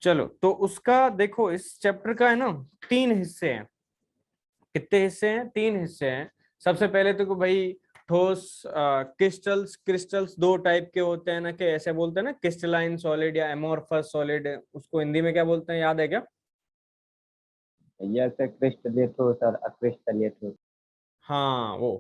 चलो तो उसका देखो, इस चैप्टर का है ना 3 हिस्से हैं। कितने हिस्से हैं? 3 हिस्से हैं। सबसे पहले तो भाई ठोस, क्रिस्टल्स। क्रिस्टल्स 2 टाइप के होते हैं ना, कि ऐसे बोलते हैं ना, क्रिस्टलाइन सॉलिड या एमोर्फस सॉलिड। उसको हिंदी में क्या बोलते हैं, याद है क्या? जैसे क्रिस्टलीय ठोस और अक्रिस्टलीय ठोस। हाँ वो।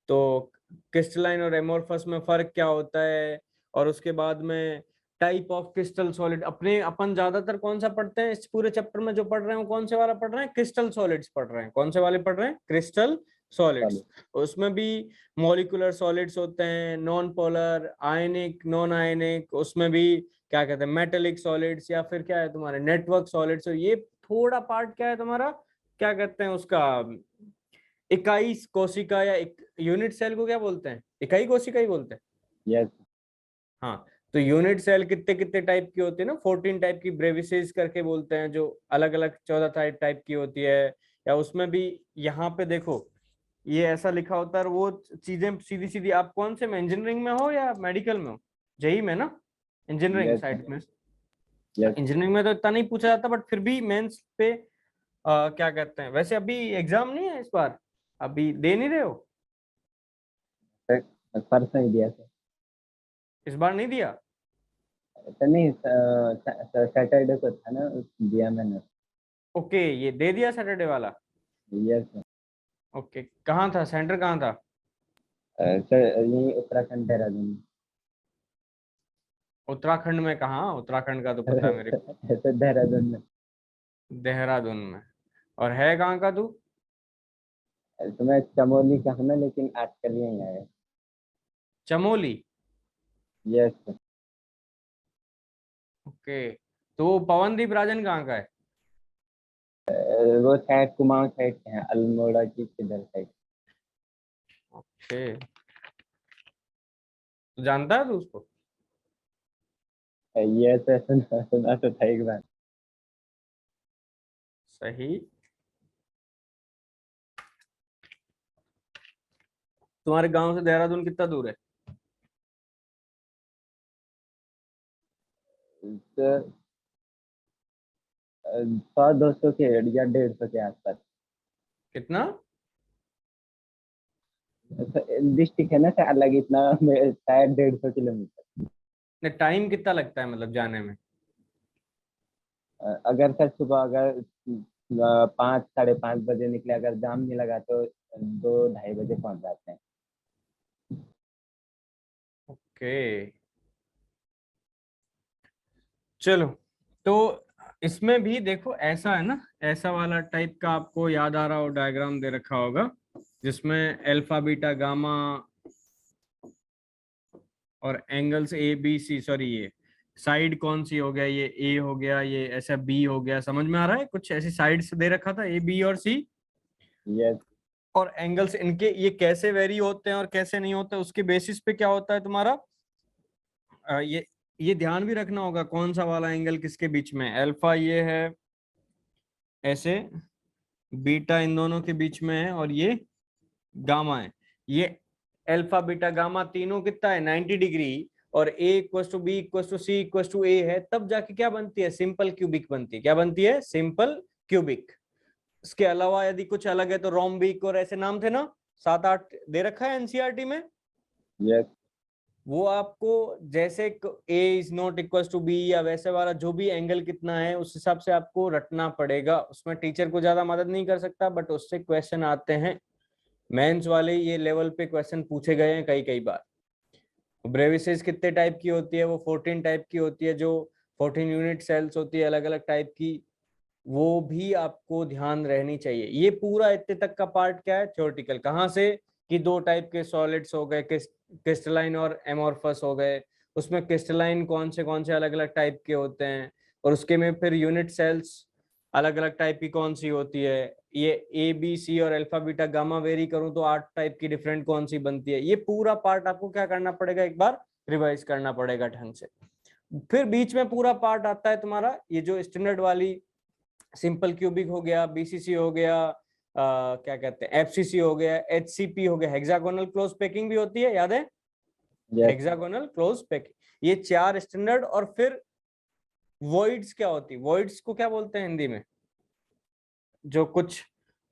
तो क्रिस्टलाइन और एमोर्फस में फर्क क्या होता है? और उसके बाद में टाइप ऑफ क्रिस्टल सॉलिड। अपन ज्यादातर कौन सा पढ़ते हैं इस पूरे चैप्टर में? जो पढ़ रहे हैं वो कौन से वाला पढ़ रहे हैं? क्रिस्टल सॉलिड्स पढ़ रहे हैं। कौन से वाले पढ़ रहे हैं? Crystal solids. उसमें भी मॉलिक्यूलर सॉलिड्स होते हैं, नॉन पोलर, आयनिक, नॉन आयनिक। उसमें भी क्या कहते हैं, मेटेलिक सॉलिड्स, या फिर क्या है तुम्हारे नेटवर्क सॉलिड्स। ये थोड़ा पार्ट क्या है तुम्हारा, क्या कहते हैं उसका, इकाई कोशिका या यूनिट सेल को क्या बोलते हैं? इकाई कोशिका ही बोलते हैं। यस। हाँ। तो यूनिट सेल कितने कितने टाइप की होती है ना, 14 टाइप की ब्रेविसेस करके बोलते हैं, जो अलग अलग 14 टाइप की होती है। या उसमें भी यहाँ पे देखो, ये ऐसा लिखा होता है। और वो चीजें सीधी सीधी, आप कौन से में, इंजीनियरिंग में हो या मेडिकल में हो? जेई में ना, इंजीनियरिंग यस। साइड में। यस। इंजीनियरिंग में तो इतना नहीं पूछा जाता, बट फिर भी मेंस पे क्या कहते हैं, वैसे अभी एग्जाम नहीं है इस बार? अभी दे नहीं रहे हो? परसों ही दिया सर। इस बार नहीं दिया? तो नहीं, सैटरडे को था ना, दिया मैंने। ओके, ये दे दिया सैटरडे वाला। Yes sir. ओके, कहाँ था सेंटर, कहाँ था? सर यही उत्तराखंड देहरादून में। उत्तराखंड में कहाँ? उत्तराखंड का तो पता है मेरे को। सर देहरादून में। देहरादून में। और है कहाँ का तू? तो मैं चमोली का हूँ ना, लेकिन आजकल यहीं आया। चमोली। Yes sir. ओके। तो पवनदीप राजन कहाँ का है? वो साइड कुमाऊं साइड के हैं, अल्मोड़ा की किधर साइड। ओके। तू जानता है तू उसको? ये तो सुना सुना तो था एक बार। सही। तुम्हारे गांव से देहरादून कितना दूर है? तो 100-200 के या 150 के आसपास। कितना? डिस्ट्रिक्ट है ना सर अलग, इतना शायद 150 किलोमीटर। टाइम कितना लगता है मतलब जाने में? अगर सर सुबह अगर 5-5:30 बजे निकले, अगर जाम नहीं लगा तो 2-2:30 बजे पहुंच जाते हैं। ओके। चलो। तो इसमें भी देखो, ऐसा है ना, ऐसा वाला टाइप का आपको याद आ रहा हो, डायग्राम दे रखा होगा, जिसमें अल्फा बीटा गामा और angles A B C, sorry ये साइड कौन सी हो गया, ये ए हो गया, ये ऐसा बी हो गया। समझ में आ रहा है? कुछ ऐसी साइड्स दे रखा था, ए बी और सी। यस। और एंगल्स इनके ये कैसे वेरी होते हैं और कैसे नहीं होते, उसके बेसिस पे क्या होता है तुम्हारा, ये ध्यान भी रखना होगा कौन सा वाला एंगल किसके बीच में। अल्फा ये है ऐसे, बीटा इन दोनों के बीच में है, और ये गामा है। ये अल्फा बीटा गामा तीनों कितना है, 90 डिग्री। और A equal to B equal to C equal to A है, तब जाके क्या बनती है, सिंपल क्यूबिक बनती है। क्या बनती है? Simple cubic. इसके अलावा यदि कुछ अलग है तो रोम्बिक और ऐसे नाम थे ना, 7-8 दे रखा है एनसीईआरटी में। यस। वो आपको जैसे A is not equal to B, या वैसे वाला जो भी एंगल कितना है, उस हिसाब से आपको रटना पड़ेगा। उसमें टीचर को ज्यादा मदद नहीं कर सकता, बट उससे क्वेश्चन आते हैं। मेंस वाले ये लेवल पे क्वेश्चन पूछे गए हैं कई कई बार। ब्रेविसेस कितने टाइप की होती है? वो 14 टाइप की होती है, जो 14 यूनिट सेल्स होती है अलग अलग टाइप की। वो भी आपको ध्यान रहनी चाहिए। ये पूरा इतने तक का पार्ट क्या है, थ्योरेटिकल। कहाँ से? कि 2 टाइप के सॉलिड्स हो गए, क्रिस्टलाइन और एमोर्फस हो गए। उसमें क्रिस्टलाइन कौन से अलग अलग टाइप के होते हैं, और उसके में फिर यूनिट सेल्स अलग अलग टाइप की कौन सी होती है। ये ए बी सी और अल्फा बीटा गामा वेरी करूं तो 8 टाइप की डिफरेंट कौन सी बनती है। ये पूरा पार्ट आपको क्या करना पड़ेगा, एक बार रिवाइज करना पड़ेगा ढंग से। फिर बीच में पूरा पार्ट आता है तुम्हारा, ये जो स्टैंडर्ड वाली, सिंपल क्यूबिक हो गया, बीसीसी हो गया, क्या कहते हैं, एफसीसी हो गया, एचसीपी हो गया, हेक्सागोनल क्लोज पैकिंग भी होती है, याद है? यस। Hexagonal close packing. ये 4 स्टैंडर्ड। और फिर वॉइड्स क्या होती है? वॉइड्स को क्या बोलते हैं हिंदी में? जो कुछ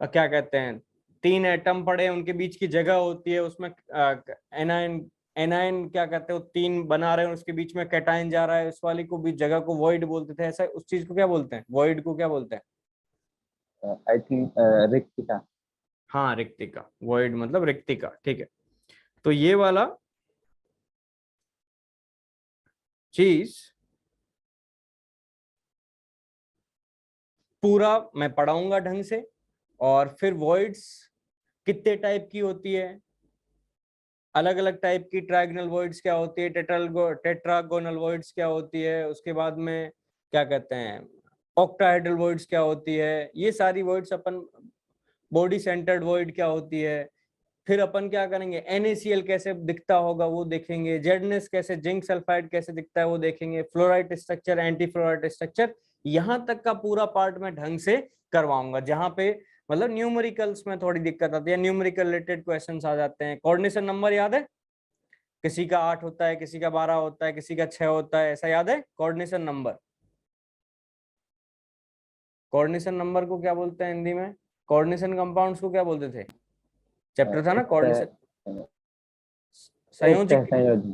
क्या कहते हैं, तीन एटम पड़े हैं, उनके बीच की जगह होती है, उसमें एनायन एनायन क्या कहते हैं, वो तीन बना रहे हैं, उसके बीच में कैटायन जा रहा है, उस वाली को भी जगह को वॉइड बोलते थे। ऐसा उस चीज को क्या बोलते हैं? वॉइड को क्या बोलते हैं? आई थिंक रिक्तिका। हाँ, रिक्तिका। वॉइड मतलब रिक्तिका, ठीक है। तो ये वाला चीज पूरा मैं पढ़ाऊंगा ढंग से, और फिर वॉइड्स कितने टाइप की होती है, अलग अलग टाइप की ट्रायगोनल वॉइड्स क्या होती है, टेट्रागोनल वॉइड्स क्या होती है, उसके बाद में क्या कहते हैं ऑक्टाहेड्रल वॉइड्स क्या होती है, ये सारी वॉइड्स अपन, बॉडी सेंटर्ड वॉइड क्या होती है, फिर अपन क्या करेंगे NaCl कैसे दिखता होगा वो देखेंगे, जेडनेस कैसे, जिंक सल्फाइड कैसे दिखता है वो देखेंगे, fluoride structure, anti fluoride structure, यहां तक का पूरा पार्ट मैं ढंग से करवाऊंगा। जहां पे मतलब न्यूमेरिकल्स में थोड़ी दिक्कत आती है, न्यूमेरिकल रिलेटेड क्वेश्चंस आ जाते हैं। कोऑर्डिनेशन नंबर याद है? किसी का 8 होता है, किसी का 12 होता है, किसी का 6 होता है, ऐसा याद है? कोऑर्डिनेशन नंबर, कोऑर्डिनेशन नंबर को क्या बोलते हैं हिंदी में? कोऑर्डिनेशन कंपाउंड्स को क्या बोलते थे? चैप्टर था ना एक कोऑर्डिनेशन, एक संयोजिक, संयोजन।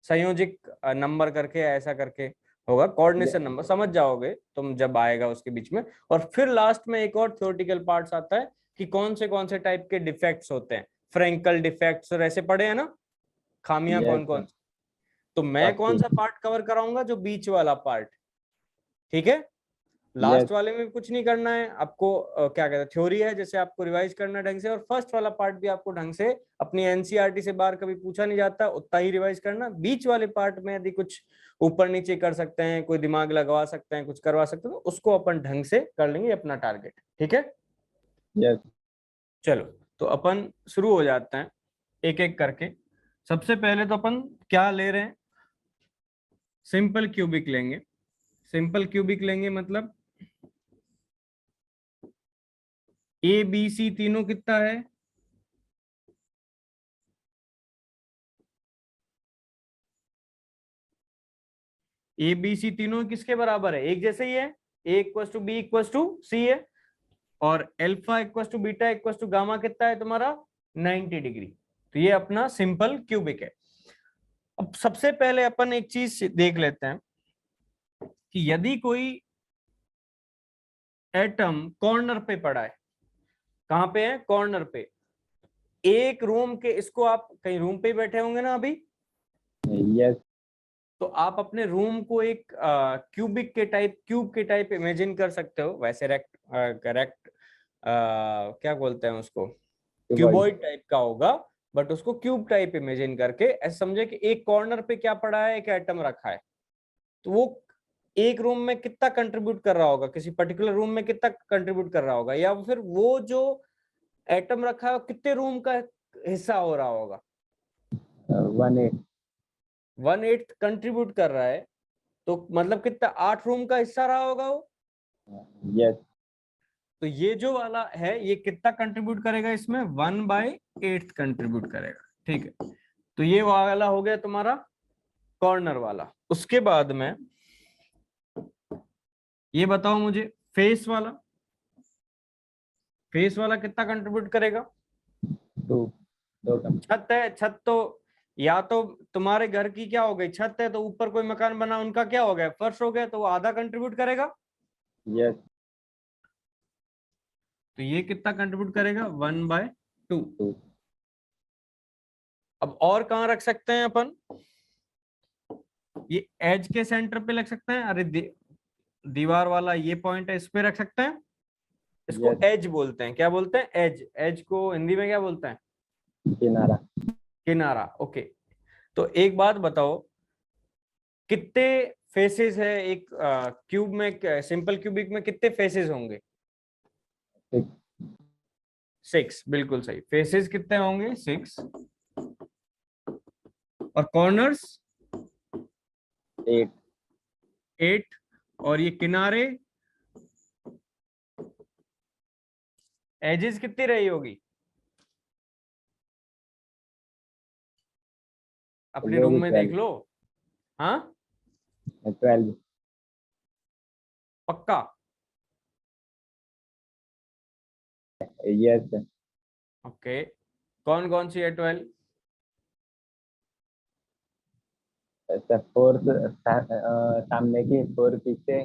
संयोजिक नंबर करके ऐसा करके होगा, कोऑर्डिनेशन नंबर समझ जाओगे तुम जब आएगा उसके बीच में। और फिर लास्ट में एक और थ्योरेटिकल पार्ट्स आता है कि कौन से टाइप के डिफेक्ट्स होते हैं, फ्रैंकल डिफेक्ट्स और ऐसे पढ़े हैं ना, खामियां कौन यस कौन। तो मैं कौन काफी। सा पार्ट कवर कराऊंगा? जो बीच वाला पार्ट, ठीक है। लास्ट यस वाले में कुछ नहीं करना है आपको, क्या कहते हैं, थ्योरी है, जैसे आपको रिवाइज करना है ढंग से, और फर्स्ट वाला पार्ट भी आपको ढंग से अपनी एनसीईआरटी से बाहर कभी पूछा नहीं जाता, उतना ही रिवाइज करना। बीच वाले पार्ट में यदि कुछ ऊपर नीचे कर सकते हैं, कोई दिमाग लगवा सकते हैं, कुछ करवा सकते हैं, तो उसको अपन ढंग से कर लेंगे, अपना टारगेट, ठीक है। यस। चलो, तो अपन शुरू हो जाते हैं एक एक करके। सबसे पहले तो अपन क्या ले रहे हैं? सिंपल क्यूबिक लेंगे। सिंपल क्यूबिक लेंगे मतलब ABC तीनों कितना है? ABC तीनों किसके बराबर है? एक जैसे ही है, A = B = C है, और अल्फा = बीटा = गामा कितना है तुम्हारा? 90 डिग्री। तो ये अपना सिंपल क्यूबिक है। अब सबसे पहले अपन एक चीज देख लेते हैं कि यदि कोई एटम कॉर्नर पे पड़ा है, कहां पे है? कॉर्नर पे, एक रूम के, इसको आप कहीं रूम पे ही बैठे होंगे ना अभी, यस तो आप अपने रूम को एक क्यूबिक के टाइप, क्यूब के टाइप इमेजिन कर सकते हो। वैसे रेक्ट करेक्ट क्या बोलते हैं उसको, क्यूबॉइड। क्यूबॉइड टाइप का होगा, बट उसको क्यूब टाइप इमेजिन करके ऐसे समझे कि एक कॉर्नर पे क्या पड़ा है, एक एटम रखा है, तो वो एक रूम में कितना कंट्रीब्यूट कर रहा होगा, किसी पर्टिकुलर रूम में कितना कंट्रीब्यूट कर रहा होगा, या फिर वो जो एटम रखा है वो कितने रूम का हिस्सा हो रहा होगा? 1/8। 1/8 कंट्रीब्यूट कर रहा है, तो मतलब कितना, 8 रूम का हिस्सा रहा होगा वो। यस तो ये जो वाला है ये कितना कंट्रीब्यूट करेगा इसमें? 1/8 कंट्रीब्यूट करेगा, ठीक है। तो ये वाला हो गया तुम्हारा कॉर्नर वाला। उसके बाद में ये बताओ मुझे, फेस वाला, फेस वाला कितना कंट्रीब्यूट करेगा? 2 2 का। छत है, छत तो या तो तुम्हारे घर की क्या हो गई, छत है, तो ऊपर कोई मकान बना उनका क्या हो गया, फर्श हो गया, तो वो आधा कंट्रीब्यूट करेगा। यस तो ये कितना कंट्रीब्यूट करेगा? 1/2। 2। अब और कहाँ रख सकते हैं अपन? ये एज के सेंटर पे लग सकते हैं, अरे दीवार वाला ये पॉइंट है, इस पे रख सकते हैं। इसको यस एज बोलते हैं। क्या बोलते हैं? एज। एज को हिंदी में क्या बोलते हैं? किनारा। किनारा, ओके। तो एक बात बताओ, कितने फेसेस है एक क्यूब में, सिंपल क्यूबिक में कितने फेसेस होंगे? 6 6, बिल्कुल सही। फेसेस कितने होंगे? 6। और कॉर्नर्स? 8। 8। और ये किनारे, एजेस कितनी रही होगी? अपने वो रूम भी में देख 12। लो। हाँ, 12. पक्का? Yes. ओके, कौन कौन सी है 12? सर 4 सामने की, 4 पीछे,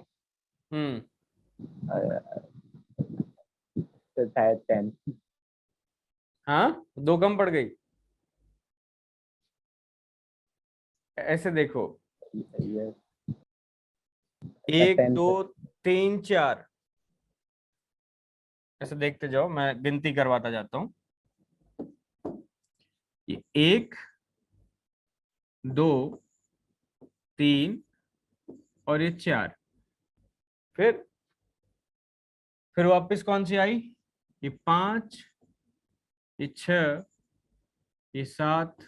हम्म, तो शायद 10. हाँ, दो कम पड़ गई। ऐसे देखो, Yes. एक 10 दो सर. तीन चार, ऐसे देखते जाओ, मैं गिनती करवाता जाता हूँ। ये एक, दो, तीन और ये चार। फिर फिर वापस कौन सी आई? ये पांच, ये छह, ये सात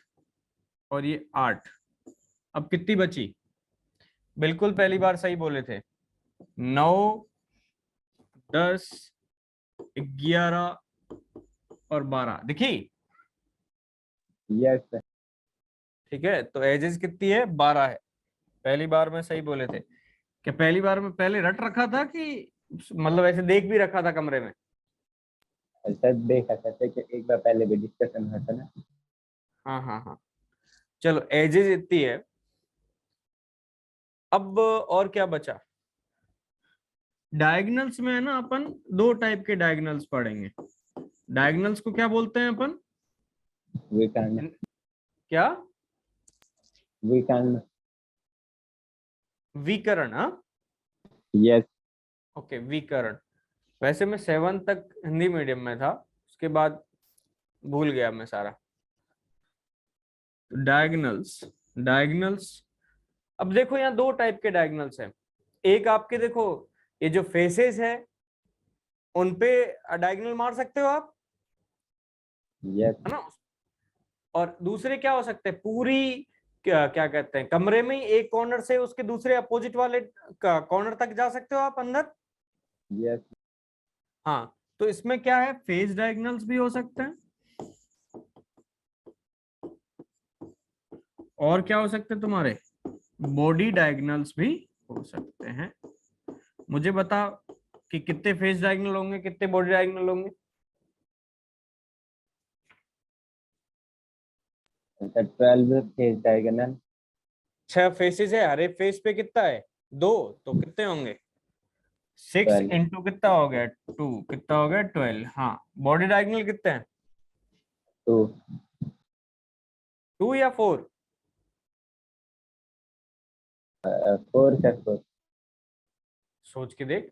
और ये आठ। अब कितनी बची? बिल्कुल पहली बार सही बोले थे। 9, 10, 11 और 12 दिखी? Yes sir. ठीक है, तो एजेस कितनी है? 12 है। पहली बार में सही बोले थे। क्या पहली बार में पहले रट रखा था कि मतलब ऐसे देख भी रखा था कमरे में? सर देखा था कि एक बार पहले भी डिस्कशन हुआ था ना. हाँ हाँ हाँ, चलो एजेस इतनी है। अब और क्या बचा? डायगोनल्स में है ना, अपन दो टाइप के डायगोनल्स पढ़ेंगे। डायगोनल्स को क्या बोलते हैं अपन? विकर्ण. क्या? विकर्ण. विकर्ण, हाँ। यस. ओके, विकर्ण। वैसे मैं 7 तक हिंदी मीडियम में था, उसके बाद भूल गया मैं सारा। Diagonals, diagonals. अब देखो, यहाँ दो टाइप के डायगोनल्स हैं। एक आपके देखो, ये जो फेसेस है उनपे डायगोनल मार सकते हो आप, यस. है ना। और दूसरे क्या हो सकते हैं, पूरी क्या क्या कहते हैं, कमरे में ही एक कॉर्नर से उसके दूसरे अपोजिट वाले कॉर्नर तक जा सकते हो आप अंदर। यस. हाँ, तो इसमें क्या है, फेस डायगोनल्स भी हो सकते हैं। और क्या हो सकते हैं तुम्हारे? बॉडी डायगोनल्स भी हो सकते हैं। मुझे बता कि कितने फेस डायगोनल होंगे, कितने बॉडी डायगोनल होंगे? Sir 12 face diagonal. 6 फेसेस है, हर एक फेस पे कितना है? 2, तो कितने होंगे? 6 12. इंटू कितना हो गया? 2, कितना हो गया? 12। हाँ, बॉडी डायगोनल कितने हैं? 2. 2 या 4? 4 सर. 4. सोच के देख।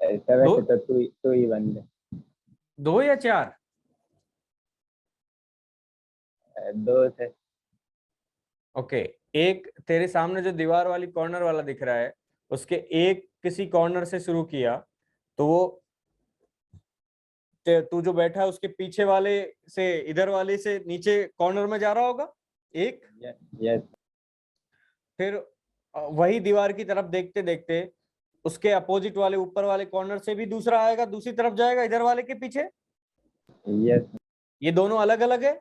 सर दो, वैसे तो 2 ही बन गए. 2 या 4? 2 थे. ओके, एक तेरे सामने जो दीवार वाली कॉर्नर वाला दिख रहा है, उसके एक किसी कॉर्नर से शुरू किया, तो वो तू जो बैठा है उसके पीछे वाले से, इधर वाले से नीचे कॉर्नर में जा रहा होगा एक। यस. फिर वही दीवार की तरफ देखते देखते उसके अपोजिट वाले ऊपर वाले कॉर्नर से भी दूसरा आएगा, दूसरी तरफ जाएगा इधर वाले के पीछे। यस. ये दोनों अलग अलग है।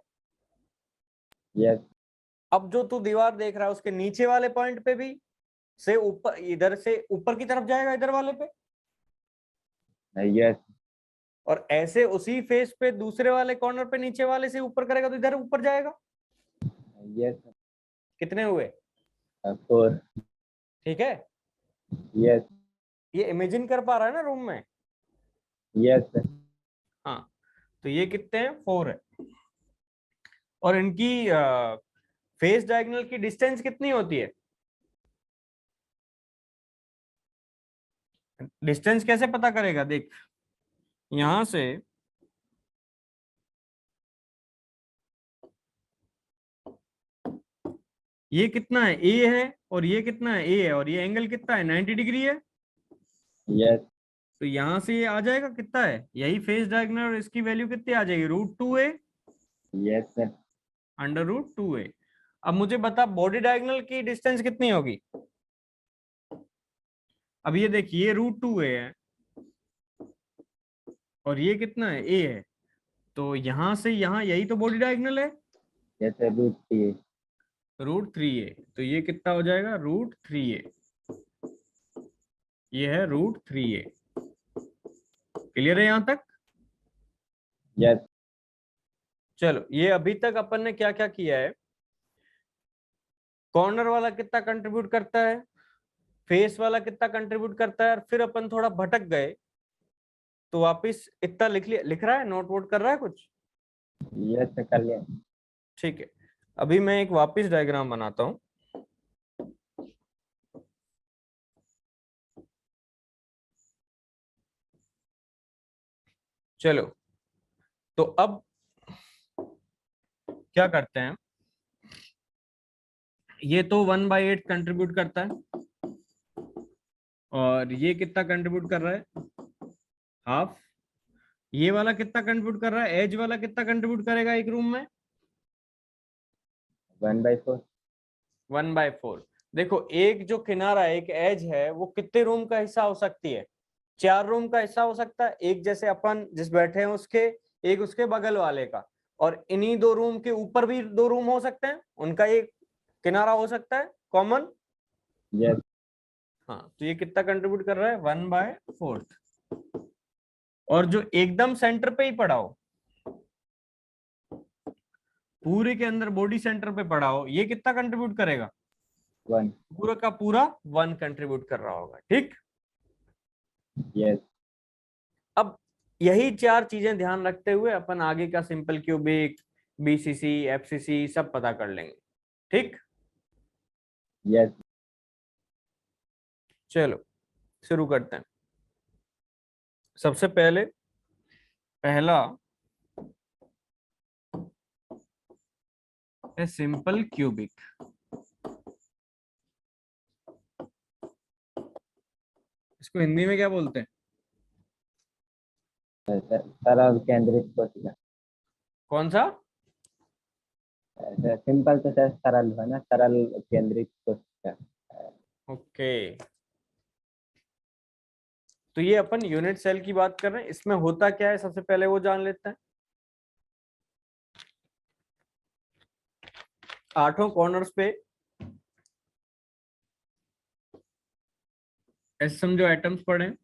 यस. अब जो तू दीवार देख रहा है उसके नीचे वाले पॉइंट पे भी से ऊपर, इधर से ऊपर की तरफ जाएगा इधर वाले पे। यस. और ऐसे उसी फेस पे दूसरे वाले कॉर्नर पे नीचे वाले से ऊपर करेगा तो इधर ऊपर जाएगा। यस. कितने हुए? 4. ठीक है, यस. ये इमेजिन कर पा रहा है ना रूम में? यस. हाँ, तो ये कितने हैं? 4 है। और इनकी फेस डायगोनल की डिस्टेंस कितनी होती है? डिस्टेंस कैसे पता करेगा, देख यहां से ये कितना है, ए है, और ये कितना है, ए है, और ये एंगल कितना है, 90 डिग्री है। यस. तो यहां से ये आ जाएगा कितना है, यही फेस डायगोनल, और इसकी वैल्यू कितनी आ जाएगी? √2a, yes sir. √2a। अब मुझे बता, बॉडी डायगोनल की डिस्टेंस कितनी होगी? अब ये देखिए, ये √2a है और ये कितना है, ए है। तो यहाँ से यहाँ यही तो बॉडी डायगोनल है, जैसे √3a। √3a। तो ये कितना हो जाएगा, √3a। ये है √3a। क्लियर है यहाँ तक? यस। चलो, ये अभी तक अपन ने क्या क्या किया है। कॉर्नर वाला कितना कंट्रीब्यूट करता है, फेस वाला कितना कंट्रीब्यूट करता है, और फिर अपन थोड़ा भटक गए तो वापिस इतना लिख लिया। लिख रहा है, नोट वोट कर रहा है कुछ? यस कर लिया। ठीक है, अभी मैं एक वापिस डायग्राम बनाता हूं। चलो, तो अब क्या करते हैं, ये तो 1/8 कंट्रीब्यूट करता है, और ये कितना कंट्रीब्यूट कर रहा है, हाफ। ये वाला कितना कंट्रीब्यूट कर रहा है, एज वाला कितना कंट्रीब्यूट करेगा एक रूम में? 1/4। 1/4। देखो, एक जो किनारा, एक एज है, वो कितने रूम का हिस्सा हो सकती है? 4 रूम का हिस्सा हो सकता है। एक जैसे अपन जिस बैठे हैं उसके, एक उसके बगल वाले का, और इन्हीं 2 रूम के ऊपर भी 2 रूम हो सकते हैं, उनका एक किनारा हो सकता है कॉमन। यस। हाँ, तो ये कितना कंट्रीब्यूट कर रहा है, 1/4। और जो एकदम सेंटर पे ही पड़ा हो, पूरे के अंदर बॉडी सेंटर पे पड़ा हो, ये कितना कंट्रीब्यूट करेगा? 1। पूरा का पूरा 1 कंट्रीब्यूट कर रहा होगा। ठीक। यस। अब यही 4 चीजें ध्यान रखते हुए अपन आगे का सिंपल क्यूबिक, बीसीसी, एफसीसी सब पता कर लेंगे। ठीक। यस। चलो शुरू करते हैं। सबसे पहले पहला है सिंपल क्यूबिक। इसको हिंदी में क्या बोलते हैं? सरल केंद्रित कोशिका। कौन सा? सिंपल तो सर सरल है ना, सरल केंद्रित कोशिका। ओके, तो ये अपन यूनिट सेल की बात कर रहे हैं। इसमें होता क्या है, सबसे पहले वो जान लेते हैं। 8 कॉर्नर्स पे ऐसे समझो एटम्स पड़े हैं।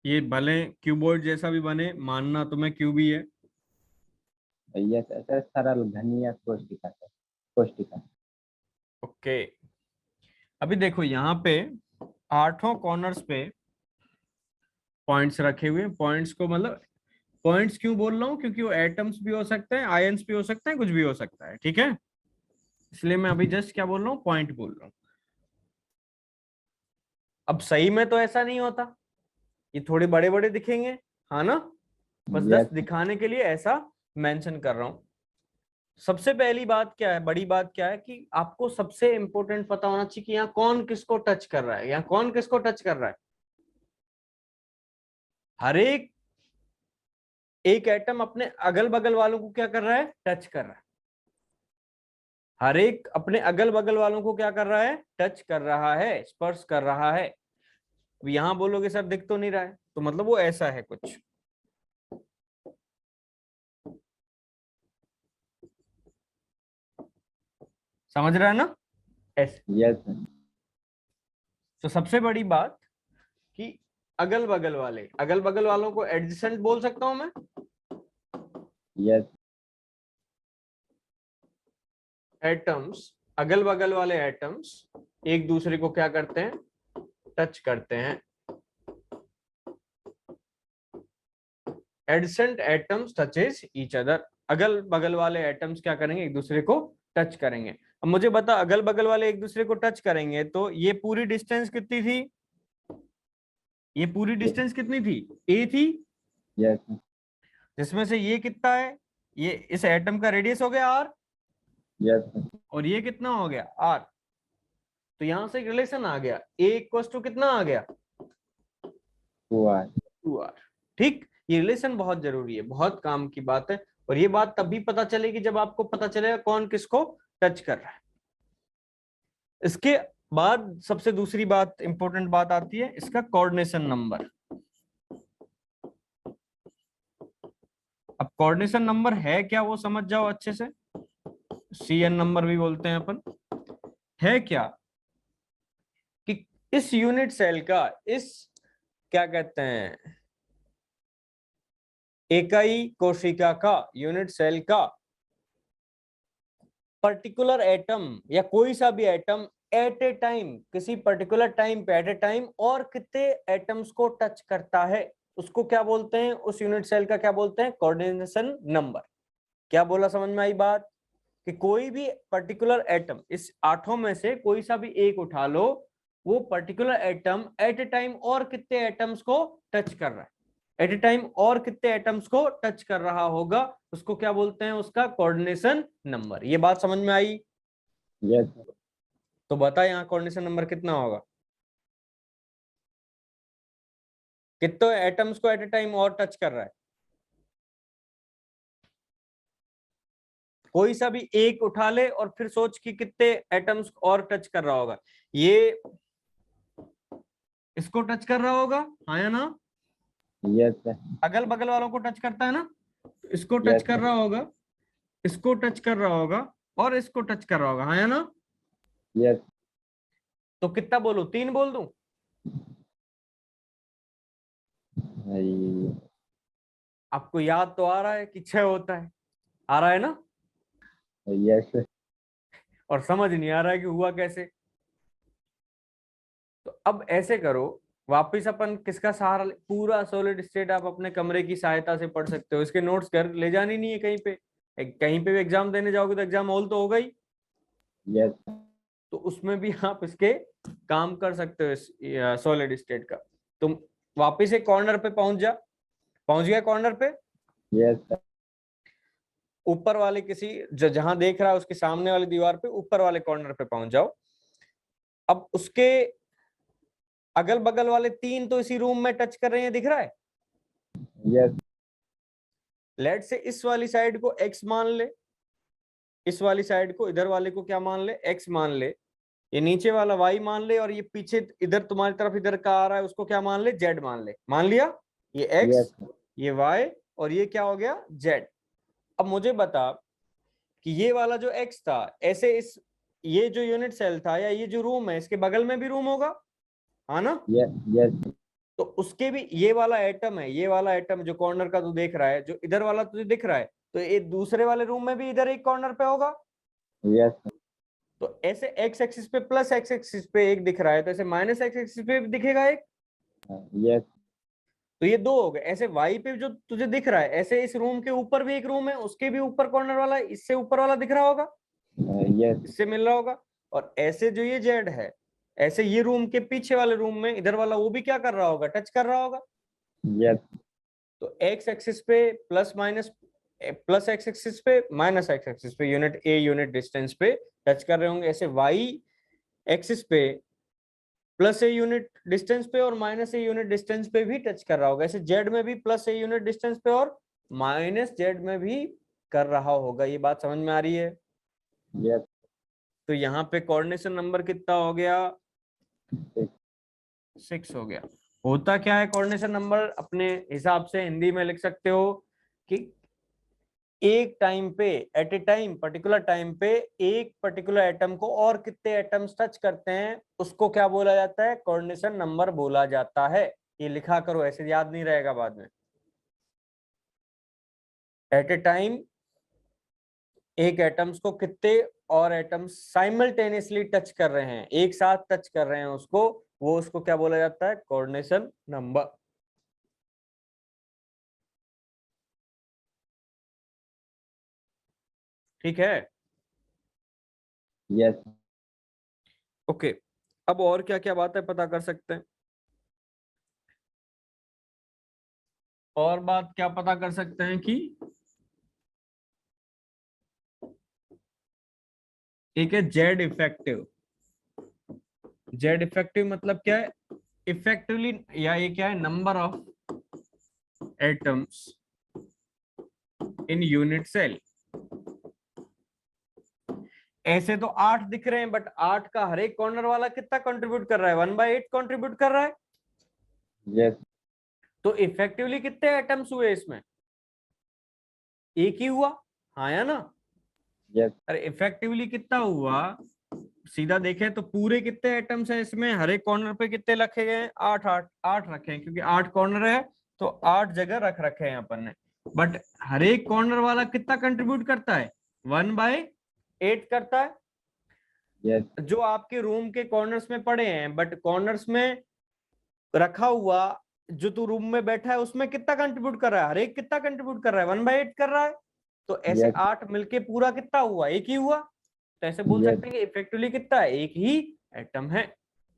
ये भले क्यूबॉइड जैसा भी बने, मानना तुम्हें क्यूब ही है। यस सर, सरल घनीय कोशिका सर, कोशिका। ओके, अभी देखो यहाँ पे 8 कॉर्नर्स पे पॉइंट्स रखे हुए हैं। पॉइंट्स को मतलब पॉइंट्स क्यों बोल रहा हूँ, क्योंकि वो एटम्स भी हो सकते हैं, आयंस भी हो सकते हैं, कुछ भी हो सकता है। ठीक है, इसलिए मैं अभी जस्ट क्या बोल रहा हूँ, पॉइंट बोल रहा हूँ। अब सही में तो ऐसा नहीं होता, ये थोड़े बड़े बड़े दिखेंगे, हाँ ना, बस यस। जस्ट दिखाने के लिए ऐसा मेंशन कर रहा हूँ। सबसे पहली बात क्या है, बड़ी बात क्या है कि आपको सबसे इंपॉर्टेंट पता होना चाहिए कि यहाँ कौन किसको टच कर रहा है, यहाँ कौन किसको टच कर रहा है। हर एक एटम अपने अगल बगल वालों को क्या कर रहा है, टच कर रहा है। हर एक अपने अगल बगल वालों को क्या कर रहा है, टच कर रहा है, स्पर्श कर रहा है। अब यहां बोलोगे सर दिख तो नहीं रहा है, तो मतलब वो ऐसा है कुछ। समझ रहा है ना, ऐसे। यस। तो सबसे बड़ी बात कि अगल बगल वालों को एडजेसेंट बोल सकता हूं मैं। यस। एटम्स, अगल बगल वाले एटम्स एक दूसरे को क्या करते हैं, टच करते हैं। Adjacent atoms touches each other. अगल बगल वाले एटम्स क्या करेंगे, एक दूसरे को टच करेंगे। अब मुझे बता, अगल बगल वाले एक दूसरे को टच करेंगे तो ये पूरी डिस्टेंस कितनी थी, ये पूरी डिस्टेंस कितनी थी, ए थी। यस। जिसमें से ये कितना है, ये इस एटम का रेडियस हो गया आर, यस। और ये कितना हो गया, आर। तो यहां से एक रिलेशन आ गया, ए इक्वल्स टू कितना आ गया, 2r। 2r। ठीक, ये रिलेशन बहुत जरूरी है, बहुत काम की बात है। और ये बात तभी पता चलेगी जब आपको पता चलेगा कौन किसको टच कर रहा है। इसके बाद सबसे दूसरी बात, इंपॉर्टेंट बात आती है इसका कोऑर्डिनेशन नंबर। अब कोऑर्डिनेशन नंबर है क्या वो समझ जाओ अच्छे से, CN नंबर भी बोलते हैं अपन। है क्या कि इस यूनिट सेल का, इस क्या कहते हैं, इकाई कोशिका का, यूनिट सेल का पर्टिकुलर एटम या कोई सा भी एटम एट ए टाइम, किसी पर्टिकुलर टाइम पे एट ए टाइम और कितने एटम्स को टच करता है, उसको क्या बोलते हैं, उस यूनिट सेल का क्या बोलते हैं, कोऑर्डिनेशन नंबर। क्या बोला, समझ में आई बात? कि कोई भी पर्टिकुलर एटम, इस आठों में से कोई सा भी एक उठा लो, वो particular atom at a time और कितने एटम्स को टच कर रहा है, एट ए टाइम और कितने एटम्स को टच कर रहा होगा, उसको क्या बोलते हैं, उसका कोऑर्डिनेशन नंबर। ये बात समझ में आई? यस तो बता यहाँ कोऑर्डिनेशन नंबर कितना होगा, कितने एटम्स को एट ए टाइम और टच कर रहा है। कोई सा भी एक उठा ले और फिर सोच कि कितने एटम्स और टच कर रहा होगा। ये इसको टच कर रहा होगा, हाँ या ना? यस अगल बगल वालों को टच करता है ना, तो इसको टच यस कर रहा होगा, इसको टच कर रहा होगा और इसको टच कर रहा होगा, हाँ या ना? यस। तो कितना बोलूं, 3 बोल दूं? आपको याद तो आ रहा है कि 6 होता है, आ रहा है ना? यस और समझ नहीं आ रहा है कि हुआ कैसे। तो अब ऐसे करो, वापिस अपन किसका सहारा पूरा सॉलिड स्टेट आप अपने कमरे की सहायता से पढ़ सकते हो, इसके नोट्स घर ले जानी नहीं है कहीं पे। कहीं पे भी एग्जाम देने जाओगे तो एग्जाम हॉल तो होगा ही, यस तो उसमें भी आप इसके काम कर सकते हो सॉलिड स्टेट का। तुम वापिस एक कॉर्नर पे पहुंच गया कॉर्नर पे, यस ऊपर वाले किसी जहां देख रहा है उसके सामने वाली दीवार पे ऊपर वाले कॉर्नर पे पहुंच जाओ। अब उसके अगल बगल वाले 3 तो इसी रूम में टच कर रहे हैं, दिख रहा है? यस लेट से इस वाली साइड को x मान ले, इस वाली साइड को, इधर वाले को क्या मान ले, x मान ले, ये नीचे वाला y मान ले, और ये पीछे इधर तुम्हारी तरफ इधर का आ रहा है उसको क्या मान ले, z मान ले। मान लिया, ये x, ये y और ये क्या हो गया, z। अब मुझे बता कि ये वाला जो x था, ऐसे इस ये जो यूनिट सेल था या ये जो रूम है, इसके बगल में भी रूम होगा, हाँ ना? यस तो उसके भी ये वाला एटम है, ये वाला एटम जो कॉर्नर का तू देख रहा है, जो इधर वाला तुझे दिख रहा है, तो ये दूसरे वाले रूम में भी इधर एक कॉर्नर पे होगा। यस तो ऐसे एक्स एक्सिस पे प्लस एक्स एक्सिस पे एक दिख रहा है, तो ऐसे माइनस एक्स एक्सिस पे भी दिखेगा एक। यस तो ये 2 हो गए। ऐसे वाई पे जो तुझे दिख रहा है, ऐसे इस रूम के ऊपर भी एक रूम है, उसके भी ऊपर कॉर्नर वाला इससे ऊपर वाला दिख रहा होगा, यस इससे मिल रहा होगा। और ऐसे जो ये जेड है, ऐसे ये रूम के पीछे वाले रूम में इधर वाला वो भी क्या कर रहा होगा, टच कर रहा होगा। यस तो एक्स एक्सिस पे plus minus, plus x axis पे माइनस एक्स एक्सिस पे यूनिट ए यूनिट डिस्टेंस पे टच कर रहे होंगे। ऐसे वाई एक्सिस पे प्लस ए यूनिट डिस्टेंस पे और माइनस ए यूनिट डिस्टेंस पे भी टच कर रहा होगा। ऐसे जेड में भी प्लस ए यूनिट डिस्टेंस पे और माइनस जेड में भी कर रहा होगा। ये बात समझ में आ रही है? यस तो यहाँ पे कोऑर्डिनेशन नंबर कितना हो गया, 6 हो गया। होता क्या है कोऑर्डिनेशन नंबर, अपने हिसाब से हिंदी में लिख सकते हो कि एक टाइम पे, at a time particular time पे एक पर्टिकुलर एटम को और कितने एटम्स टच करते हैं, उसको क्या बोला जाता है, कोऑर्डिनेशन नंबर बोला जाता है। ये लिखा करो, ऐसे याद नहीं रहेगा बाद में। एट ए टाइम एक एटम्स को कितने और एटम्स साइमल्टेनियसली टच कर रहे हैं, एक साथ टच कर रहे हैं उसको, वो उसको क्या बोला जाता है, कोऑर्डिनेशन नंबर। ठीक है? Yes okay. अब और क्या क्या बात है पता कर सकते हैं, और बात क्या पता कर सकते हैं कि एक है जेड इफेक्टिव। जेड इफेक्टिव मतलब क्या है, इफेक्टिवली, या ये क्या है, number of atoms in unit cell. ऐसे तो 8 दिख रहे हैं, बट 8 का हर एक कॉर्नर वाला कितना कंट्रीब्यूट कर रहा है? 1/8 कंट्रीब्यूट कर रहा है। यस तो इफेक्टिवली कितने एटम्स हुए इसमें? एक ही हुआ, हाँ या ना? यस अरे इफेक्टिवली कितना हुआ? सीधा देखें तो पूरे कितने एटम्स हैं इसमें? हर एक कॉर्नर पे कितने रखे गए हैं? 8 8 8 रखे हैं, क्योंकि 8 कॉर्नर है तो 8 जगह रख रखे हैं अपन ने। बट हर एक कॉर्नर वाला कितना कंट्रीब्यूट करता है? 1/8 करता है। यस जो आपके रूम के कॉर्नर्स में पड़े हैं, बट कॉर्नर्स में रखा हुआ जो तू रूम में बैठा है उसमें कितना कंट्रीब्यूट कर रहा है? हर एक कितना कंट्रीब्यूट कर रहा है? 1/8 कर रहा है। तो ऐसे यस 8 मिलके पूरा कितना हुआ? एक ही हुआ। तो ऐसे बोल यस सकते हैं कि इफेक्टिवली कितना है? एक ही एटम है।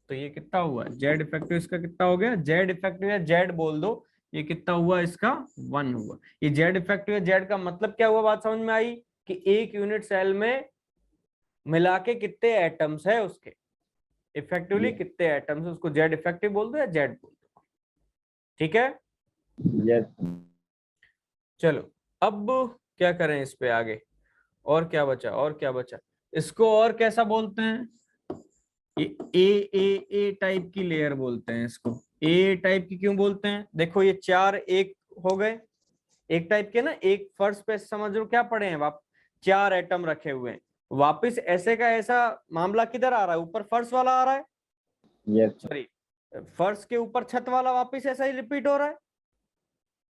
तो ये कितना हुआ? जेड इफेक्टिव इसका कितना हो गया? जेड इफेक्टिव या जेड बोल दो, ये कितना हुआ इसका? 1 हुआ। ये जेड इफेक्टिव या जेड का मतलब क्या हुआ? बात समझ में आई कि एक यूनिट सेल में मिला के कितने एटम्स है उसके, इफेक्टिवली कितने एटम्स है, उसको जेड इफेक्टिव बोल दो या जेड बोल दो। ठीक है, यस चलो अब क्या करें इस पे आगे? और क्या बचा? और क्या बचा? इसको और कैसा बोलते हैं? ये ए टाइप की लेयर बोलते हैं इसको। ए टाइप की क्यों बोलते हैं? देखो ये 4 एक हो गए, एक टाइप के ना। एक फर्श पे समझ लो क्या पड़े हैं, 4 एटम रखे हुए हैं। वापिस ऐसे का ऐसा मामला किधर आ रहा है? ऊपर फर्श वाला आ रहा है, यस सॉरी फर्श के ऊपर छत वाला वापिस ऐसा ही रिपीट हो रहा है।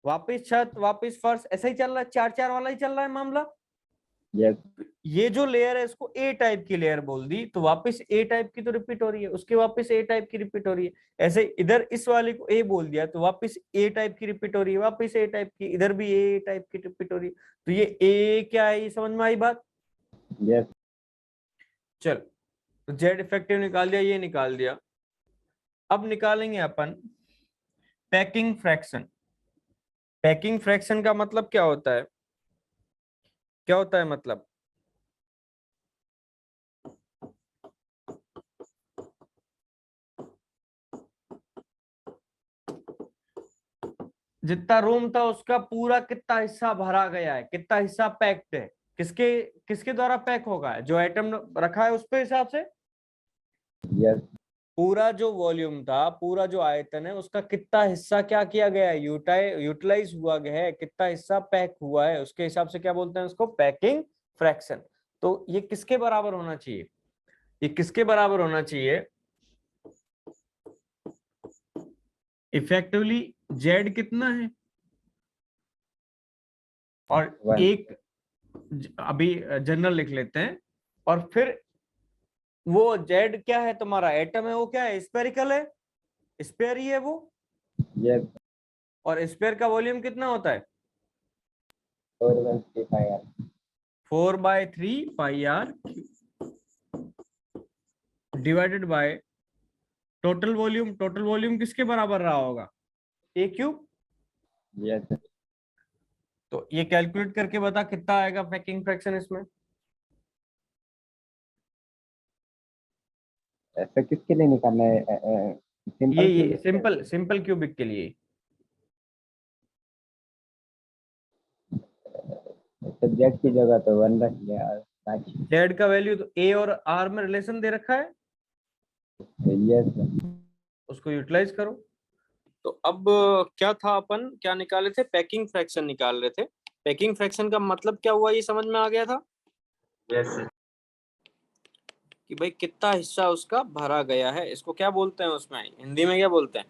वापिस छत, वापिस फर्श, ऐसा ही चल रहा है, 4 4 वाला ही चल रहा है मामला। यस ये जो लेयर है इसको ए टाइप की लेयर बोल दी, तो वापस ए टाइप की तो रिपीट हो रही है, उसके वापस ए टाइप की रिपीट हो रही है। ऐसे इधर इस वाले को ए बोल दिया तो वापस ए टाइप की रिपीट हो रही है, वापस ए टाइप की, इधर भी ए टाइप की रिपीट हो रही है। तो ये ए क्या है, ये समझ में आई बात? यस चल, तो जेड इफेक्टिव निकाल दिया, ये निकाल दिया। अब निकालेंगे अपन पैकिंग फ्रैक्शन। पैकिंग फ्रैक्शन का मतलब क्या होता है? क्या होता है मतलब? जितना रूम था उसका पूरा कितना हिस्सा भरा गया है, कितना हिस्सा पैक्ड है, किसके किसके द्वारा पैक होगा? जो आइटम रखा है उस पे हिसाब से। यस पूरा जो वॉल्यूम था, पूरा जो आयतन है, उसका कितना हिस्सा क्या किया गया है? यूटिलाइज हुआ गया है, कितना हिस्सा पैक हुआ है, उसके हिसाब से क्या बोलते हैं उसको? Packing fraction. तो ये किसके बराबर होना चाहिए? ये किसके बराबर होना चाहिए? इफेक्टिवली जेड कितना है? और 1 एक अभी जनरल लिख लेते हैं, और फिर वो जेड क्या है तुम्हारा? एटम है, वो क्या है? स्पेरिकल है, स्पेयर ही है वो। यस और स्पेयर का वॉल्यूम कितना होता है? 4/3 4/3 divided by total volume. Total volume किसके बराबर रहा होगा? ए क्यूब। यस तो ये कैलकुलेट करके बता कितना आएगा पैकिंग फ्रैक्शन इसमें? ऐसा किसके लिए निकालना है? सिंपल ये क्यूब सिंपल सिंपल क्यूबिक के लिए। सब्जेक्ट की जगह तो 1 रख लिया और बाकी जेड का वैल्यू तो ए और आर में रिलेशन दे रखा है, यस उसको यूटिलाइज करो। तो अब क्या था, अपन क्या निकाले थे? पैकिंग फ्रैक्शन निकाल रहे थे। पैकिंग फ्रैक्शन का मतलब क्या हुआ, ये समझ में आ गया था? यस कि भाई कितना हिस्सा उसका भरा गया है। इसको क्या बोलते हैं उसमें हिंदी में, क्या बोलते हैं?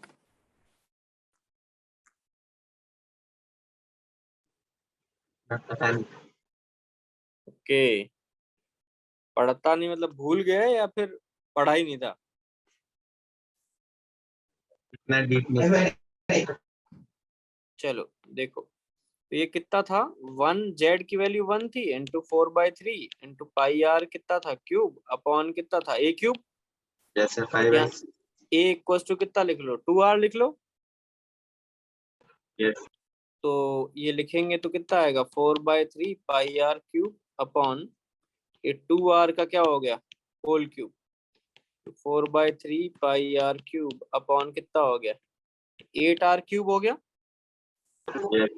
ओके, पढ़ता नहीं मतलब भूल गया या फिर पढ़ा ही नहीं था? इतना डीप नहीं। चलो देखो, तो ये कितना था? 1 जेड की वैल्यू 1 थी, इंटू 4/3 इंटू पाई आर कितना था? क्यूब अपॉन कितना था? ए क्यूब। जैसे यहाँ 5x ए इक्वल टू कितना लिख लो? 2r लिख लो। यस तो ये लिखेंगे तो कितना आएगा? 4/3 पाई आर क्यूब अपॉन ये 2r का क्या हो गया? Whole cube. 4/3 pi R cube upon कितना हो गया? 8r क्यूब हो गया। यस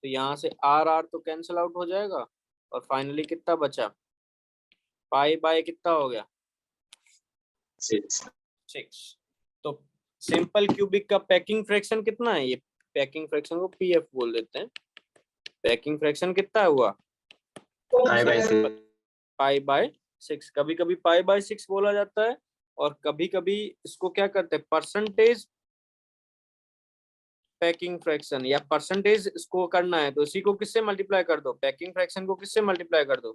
तो यहाँ से आर आर तो कैंसिल आउट हो जाएगा, और फाइनली कितना बचा? पाई बाय कितना हो गया 6. 6। तो सिंपल क्यूबिक का पैकिंग फ्रैक्शन कितना है? ये पैकिंग फ्रैक्शन को पीएफ बोल देते हैं। पैकिंग फ्रैक्शन कितना हुआ पाई बाय 6। कभी कभी पाई बाय 6 बोला जाता है और कभी कभी इसको क्या करते हैं परसेंटेज पैकिंग फ्रैक्शन या परसेंटेज इसको करना है तो इसी को किससे मल्टीप्लाई कर दो, पैकिंग फ्रैक्शन को किससे मल्टीप्लाई कर दो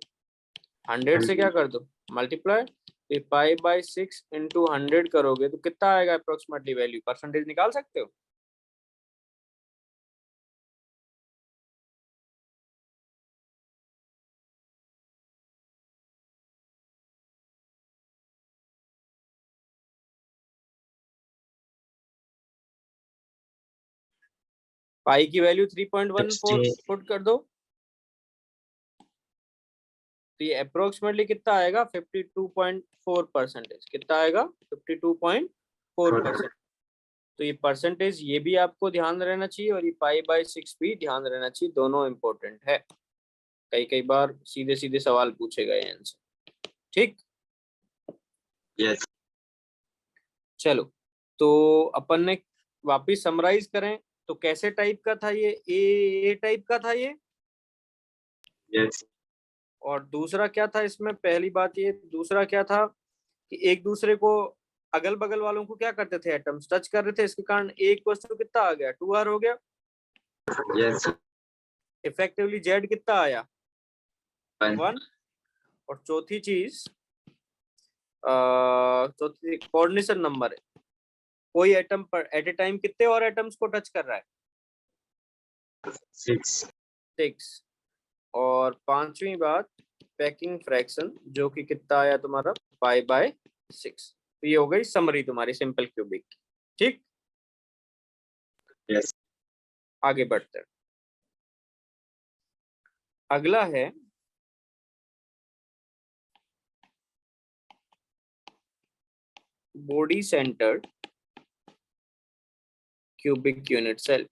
100 से क्या कर दो मल्टीप्लाई। तो पाई बाय 6 इंटू 100 करोगे तो कितना आएगा अप्रोक्सीमेटली वैल्यू, परसेंटेज निकाल सकते हो? पाई की वैल्यू 3.14 पुट कर दो तो ये अप्रोक्सीमेटली कितना आएगा 52.4%। कितना आएगा 52.4%। तो ये परसेंटेज ये भी आपको ध्यान रहना चाहिए और ये पाई बाय 6 भी ध्यान रहना चाहिए, दोनों इंपॉर्टेंट है। कई कई बार सीधे सीधे सवाल पूछे गए आंसर। ठीक यस चलो तो अपन ने वापिस समराइज करें तो कैसे टाइप का था ये, ए टाइप का था ये। यस और दूसरा क्या था इसमें, पहली बात ये, दूसरा क्या था कि एक दूसरे को अगल बगल वालों को क्या करते थे एटम्स टच कर रहे थे, इसके कारण एक वस्तु कितना आ गया 2r हो गया। यस इफेक्टिवली जेड कितना आया 1. 1। और चौथी चीज चौथी कोऑर्डिनेशन नंबर है, कोई एटम पर एट ए टाइम कितने और एटम्स को टच कर रहा है 6। और पांचवी बात पैकिंग फ्रैक्शन जो कि कितना आया तुम्हारा पाई बाय 6। तो ये हो गई समरी तुम्हारी सिंपल क्यूबिक की। ठीक यस आगे बढ़ते हैं। अगला है body centred cubic unit cell.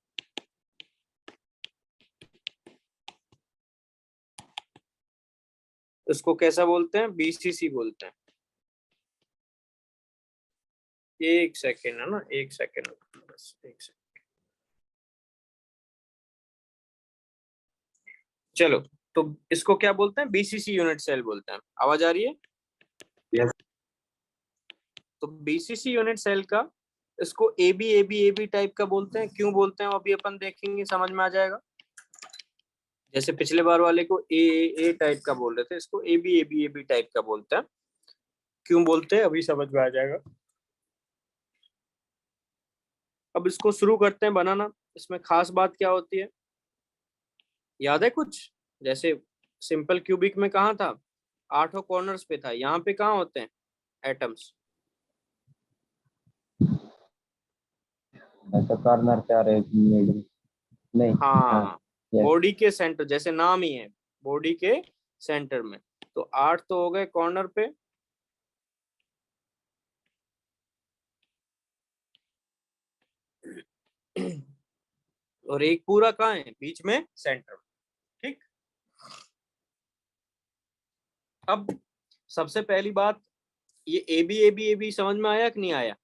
इसको कैसा बोलते हैं, बीसीसी बोलते हैं। एक सेकेंड है ना, एक सेकेंड बस, एक सेकेंड। चलो तो इसको क्या बोलते हैं, बीसीसी यूनिट सेल बोलते हैं। आवाज आ रही है? यस तो बीसीसी यूनिट सेल का इसको एबी एबी एबी टाइप का बोलते हैं। क्यों बोलते हैं अभी अपन देखेंगे, समझ में आ जाएगा। जैसे पिछले बार वाले को ए टाइप का बोल रहे थे, इसको एबी एबी एबी टाइप का बोलते हैं। क्यों बोलते हैं अभी समझ में आ जाएगा। अब इसको शुरू करते हैं बनाना। इसमें खास बात क्या होती है, याद है कुछ? जैसे सिंपल क्यूबिक में कहाँ था, 8 कॉर्नर्स पे था, यहाँ पे कहाँ होते हैं एटम्स, तो कॉर्नर पे और एक मिड नहीं। हाँ yes. बॉडी के सेंटर, जैसे नाम ही है बॉडी के सेंटर में। तो 8 तो हो गए कॉर्नर पे, और एक पूरा कहाँ है बीच में सेंटर में। ठीक अब सबसे पहली बात, ये एबी एबी एबी समझ में आया कि नहीं आया?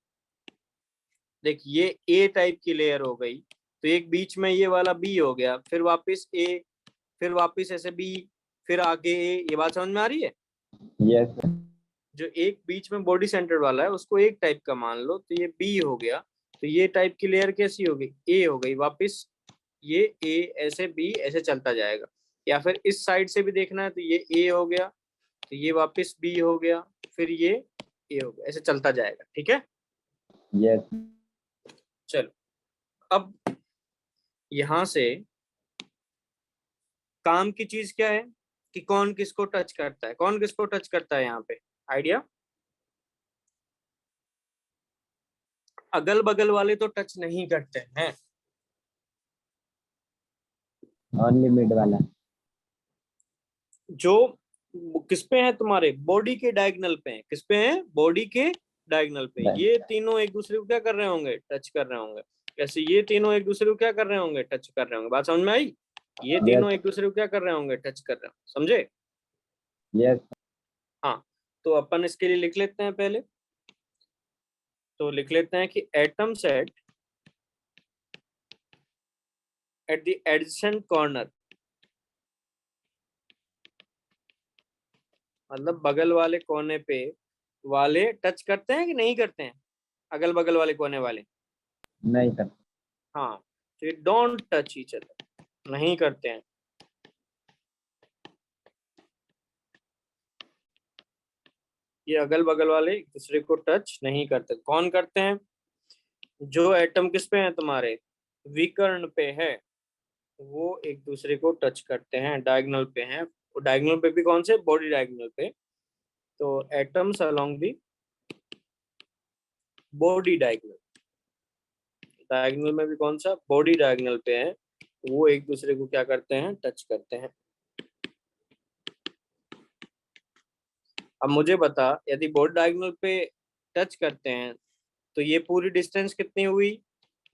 देख ये ए टाइप की लेयर हो गई, तो एक बीच में ये वाला बी हो गया, फिर वापस ए, फिर वापस ऐसे बी, फिर आगे ए। ये बात समझ में आ रही है? यस जो एक बीच में बॉडी सेंटर वाला है उसको एक टाइप का मान लो, तो ये बी हो गया। तो ये टाइप की लेयर कैसी हो गई, ए हो गई। वापस ये ए ऐसे बी ऐसे चलता जाएगा। या फिर इस साइड से भी देखना है तो ये ए हो गया, तो ये वापस बी हो गया, फिर ये ए हो गया, ऐसे चलता जाएगा। ठीक है यस चलो अब यहां से काम की चीज क्या है कि कौन किसको टच करता है, कौन किसको टच करता है। यहाँ पे आइडिया, अगल बगल वाले तो टच नहीं करते हैं, ओनली मिड वाला। जो किस पे है तुम्हारे बॉडी के डायगोनल पे है। किस पे है, बॉडी के डायगोनल पे। ये तीनों एक दूसरे को क्या कर रहे होंगे, टच कर रहे होंगे। ऐसे ये तीनों एक दूसरे को क्या कर रहे होंगे, टच कर रहे होंगे। बात समझ में आई? ये तीनों एक दूसरे को क्या कर रहे होंगे, टच कर रहे होंगे। समझे? यस हाँ तो अपन इसके लिए लिख लेते हैं पहले, तो लिख लेते हैं कि atoms at the adjacent corner, मतलब बगल वाले कोने पे वाले टच करते हैं कि नहीं करते हैं, अगल बगल वाले कोने वाले, नहीं सर। हाँ, तो ये डोंट टच ईच अदर, नहीं करते हैं। ये अगल बगल वाले एक दूसरे को टच नहीं करते। कौन करते हैं? जो एटम किस पे है तुम्हारे, विकर्ण पे है, वो एक दूसरे को टच करते हैं, डायगोनल पे हैं। डायगोनल पे भी कौन से? बॉडी डायगोनल पे। तो atoms along the body diagonal, diagonal में भी कौन सा? बॉडी डायगोनल पे है, वो एक दूसरे को क्या करते हैं? टच करते हैं। अब मुझे बता, यदि बॉडी डायगोनल पे टच करते हैं तो ये पूरी डिस्टेंस कितनी हुई?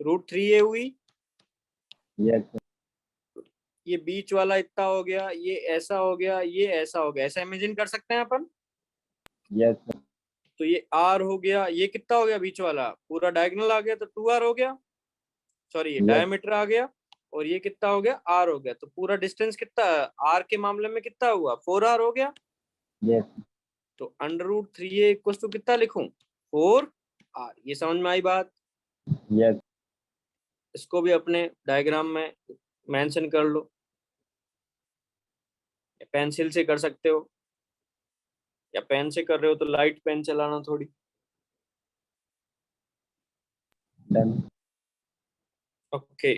√3a हुई। Yes sir. ये बीच वाला इतना हो गया, ये ऐसा हो गया, ये ऐसा हो गया, ऐसा इमेजिन कर सकते हैं अपन। Yes sir. तो ये r हो गया, ये कितना हो गया? बीच वाला पूरा डायगोनल आ गया तो 2r हो गया, सॉरी ये यस डायमीटर आ गया, और ये कितना हो गया? r हो गया। तो पूरा डिस्टेंस कितना r के मामले में कितना हुआ? 4r हो गया। यस तो √3a इक्वल्स टू कितना लिखूं? 4r। ये समझ में आई बात? यस। इसको भी अपने डायग्राम में मेंशन कर लो, पेंसिल से कर सकते हो, या पेन से कर रहे हो तो लाइट पेन चलाना थोड़ी। डन। ओके,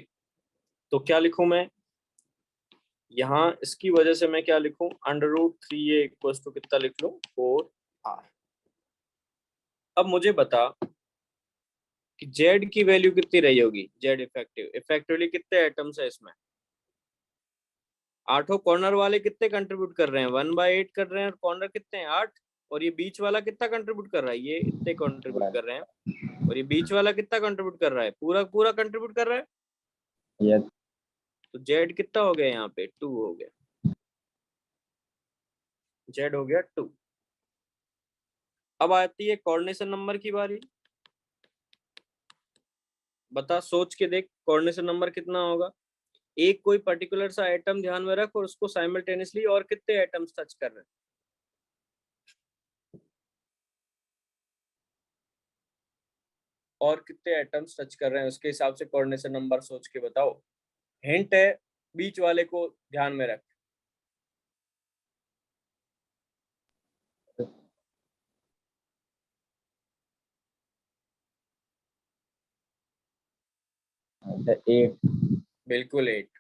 तो क्या लिखूं मैं यहाँ? इसकी वजह से मैं क्या लिखूं? √3a इक्वल्स टू कितना लिख लूं? 4r। अब मुझे बता कि z की वैल्यू कितनी रही होगी? z इफेक्टिव, इफेक्टिवली कितने एटम्स है इसमें? आठों कॉर्नर वाले कितने कंट्रीब्यूट कर रहे हैं? 1/8 कर रहे हैं, और कॉर्नर कितने हैं? 8। और ये बीच वाला कितना कंट्रीब्यूट कर रहा है? ये इतने कंट्रीब्यूट कर रहे हैं। और ये बीच वाला कितना कंट्रीब्यूट कर रहा है? पूरा पूरा कंट्रीब्यूट कर रहा है। यस। तो z कितना हो गया यहाँ पे? 2 हो गया, z हो गया 2। अब आती है कोऑर्डिनेशन नंबर की बारी। बता, सोच के देख, कोऑर्डिनेशन नंबर कितना होगा? एक कोई पर्टिकुलर सा एटम ध्यान में रख, और उसको साइमल्टेनियसली और कितने एटम्स टच कर रहे हैं? और कितने एटम्स टच कर रहे हैं, उसके हिसाब से कोऑर्डिनेशन नंबर सोच के बताओ। हिंट है, बीच वाले को ध्यान में रख। अच्छा 8। बिल्कुल 8।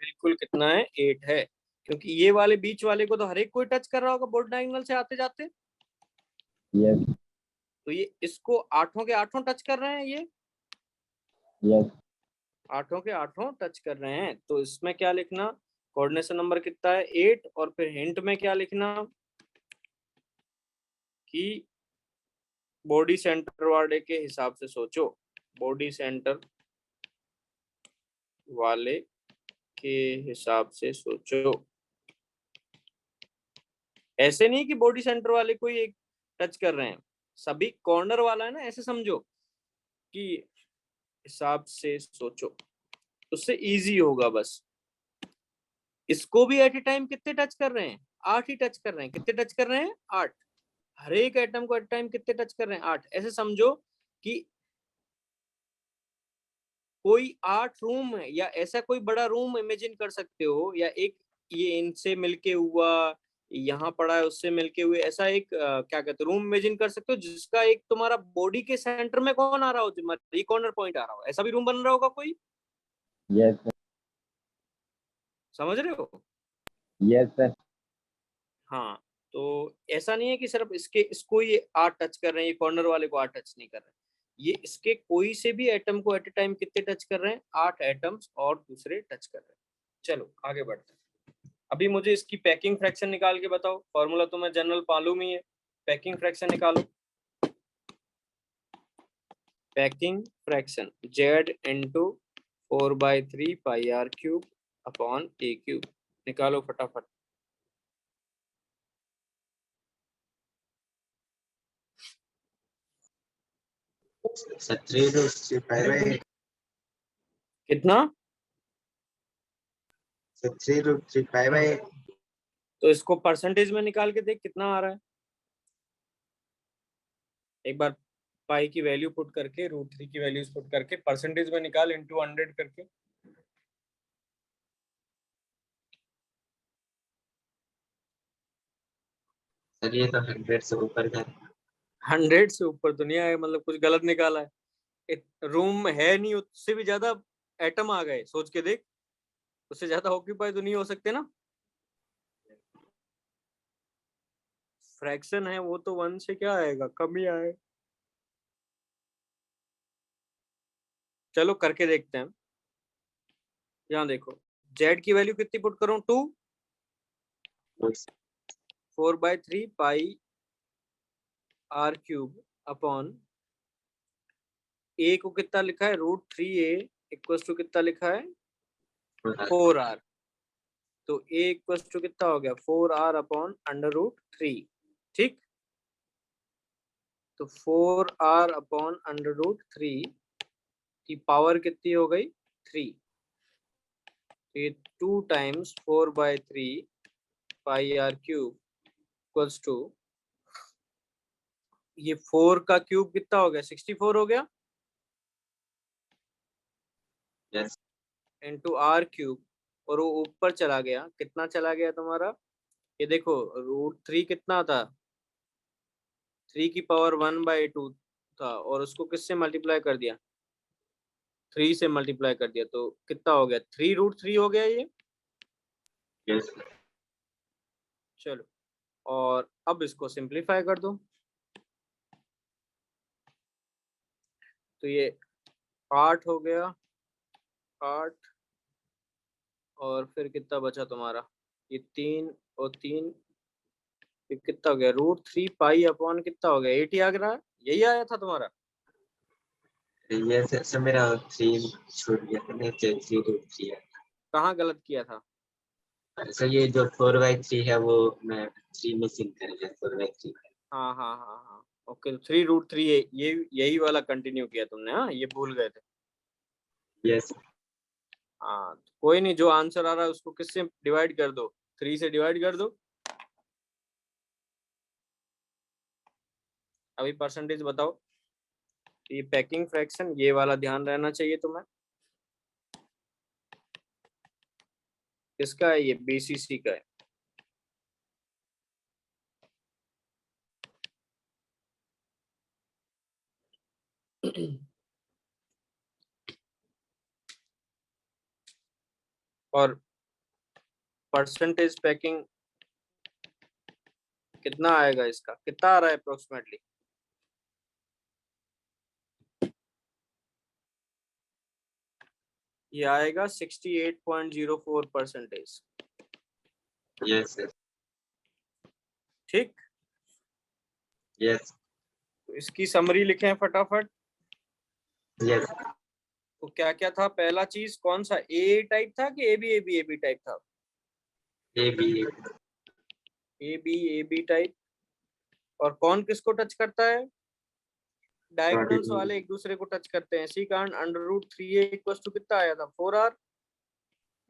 बिल्कुल कितना है? 8 है, क्योंकि ये वाले बीच वाले को तो हर एक कोई टच कर रहा होगा बोर्ड डायगोनल से आते जाते। यस। तो ये इसको आठों के आठों टच कर रहे हैं, ये यस। आठों के आठों टच कर रहे हैं। तो इसमें क्या लिखना? कोऑर्डिनेशन नंबर कितना है? 8। और फिर हिंट में क्या लिखना कि बॉडी सेंटर वाले के हिसाब से सोचो, बॉडी सेंटर वाले के हिसाब से सोचो। ऐसे नहीं कि बॉडी सेंटर वाले को ही एक टच कर रहे हैं, सभी कॉर्नर वाला है ना, ऐसे समझो कि हिसाब से सोचो, उससे इजी होगा। बस इसको भी एट ए टाइम कितने टच कर रहे हैं? 8 ही टच कर रहे हैं। कितने टच कर रहे हैं? 8। हर एक एटम को एट टाइम कितने टच कर रहे हैं? 8। ऐसे समझो कि कोई 8 रूम है, या ऐसा कोई बड़ा रूम इमेजिन कर सकते हो, या एक ये इनसे मिलके हुआ, यहाँ पड़ा है उससे मिलके हुए, ऐसा एक क्या कहते हैं, रूम इमेजिन कर सकते हो, जिसका एक तुम्हारा बॉडी के सेंटर में कौन आ रहा हो? तुम्हारा कॉर्नर पॉइंट आ रहा हो, ऐसा भी रूम बन रहा होगा कोई। Yes sir. समझ रहे हो? Yes sir. हाँ, तो ऐसा नहीं है कि सिर्फ इसको ही 8 टच कर रहे हैं, ये कॉर्नर वाले को 8 टच नहीं कर रहे हैं। ये इसके कोई से भी एटम को एट ए टाइम कितने टच कर रहे हैं? 8 एटम्स और दूसरे टच कर रहे हैं। चलो आगे बढ़ते हैं। अभी मुझे इसकी पैकिंग फ्रैक्शन निकाल के बताओ। फॉर्मूला तो मैं जनरल मालूम ही है, पैकिंग फ्रैक्शन निकालो। Packing fraction z × 4/3 πr³ upon a cube. निकालो फटाफट। सर 3√3 कितना? सर 3√3 तो इसको परसेंटेज में निकाल के देख कितना आ रहा है। एक बार पाई की वैल्यू पुट करके, √3 की वैल्यूज पुट करके परसेंटेज में निकाल, इंटू 100 करके। सर ये तो 100 से ऊपर का 100 से ऊपर तो नहीं आया, मतलब कुछ गलत निकाला है। रूम है नहीं, उससे भी ज्यादा एटम आ गए, सोच के देख। उससे ज्यादा ऑक्यूपाई तो नहीं हो सकते ना। फ्रैक्शन है वो तो 1 से क्या आएगा, कम ही आए। चलो करके देखते हैं। यहाँ देखो, जेड की वैल्यू कितनी पुट करूं, 2, 4/3 पाई आर क्यूब अपॉन ए को कितना लिखा है, √3a इक्वल टू कितना लिखा है, 4r। तो a इक्वल टू कितना हो गया, 4r अपॉन √3। ठीक, तो 4r अपॉन √3 की पावर कितनी हो गई, 3। तो ये 2 times 4/3 pi R cube equals to, ये 4 का क्यूब कितना हो गया, 64 हो गया, यस इंटू आर क्यूब, और वो ऊपर चला गया, कितना चला गया तुम्हारा, ये देखो √3 कितना था, 3 की पावर 1/2 था, और उसको किससे मल्टीप्लाई कर दिया, 3 से मल्टीप्लाई कर दिया, तो कितना हो गया, 3√3 हो गया ये। यस चलो, और अब इसको सिंप्लीफाई कर दो, तो ये 8 हो गया, 8, और फिर कितना बचा तुम्हारा, ये 3 और 3, ये कितना हो गया, √3 पाई अपॉन कितना हो गया, 80 आ गया, यही आया था तुम्हारा। यस सर मेरा 3 छूट गया था, नहीं 3√3 है। कहाँ गलत किया था, सर ये जो 4/3 है वो मैं 3 मिसिंग कर गया, 4/3। हाँ हाँ हाँ हाँ, ओके, तो 3√3 ये यही वाला कंटिन्यू किया तुमने, हाँ ये भूल गए थे। यस हाँ तो कोई नहीं, जो आंसर आ रहा है उसको किससे डिवाइड कर दो, 3 से डिवाइड कर दो। अभी परसेंटेज बताओ। ये पैकिंग फ्रैक्शन, ये वाला ध्यान रहना चाहिए तुम्हें। किसका है ये, बीसीसी का है। और परसेंटेज पैकिंग कितना आएगा, इसका कितना आ रहा है अप्रोक्सीमेटली, ये आएगा 68.04%। यस सर ठीक, यस तो इसकी समरी लिखें फटाफट। यस तो क्या क्या था, पहला चीज कौन सा, ए टाइप था कि ए बी टाइप था, A B A B type. और कौन किसको टच करता है, डायगोनल्स वाले एक दूसरे को टच करते हैं, इसी कारण √3a इक्वल टू कितना आया था, 4r।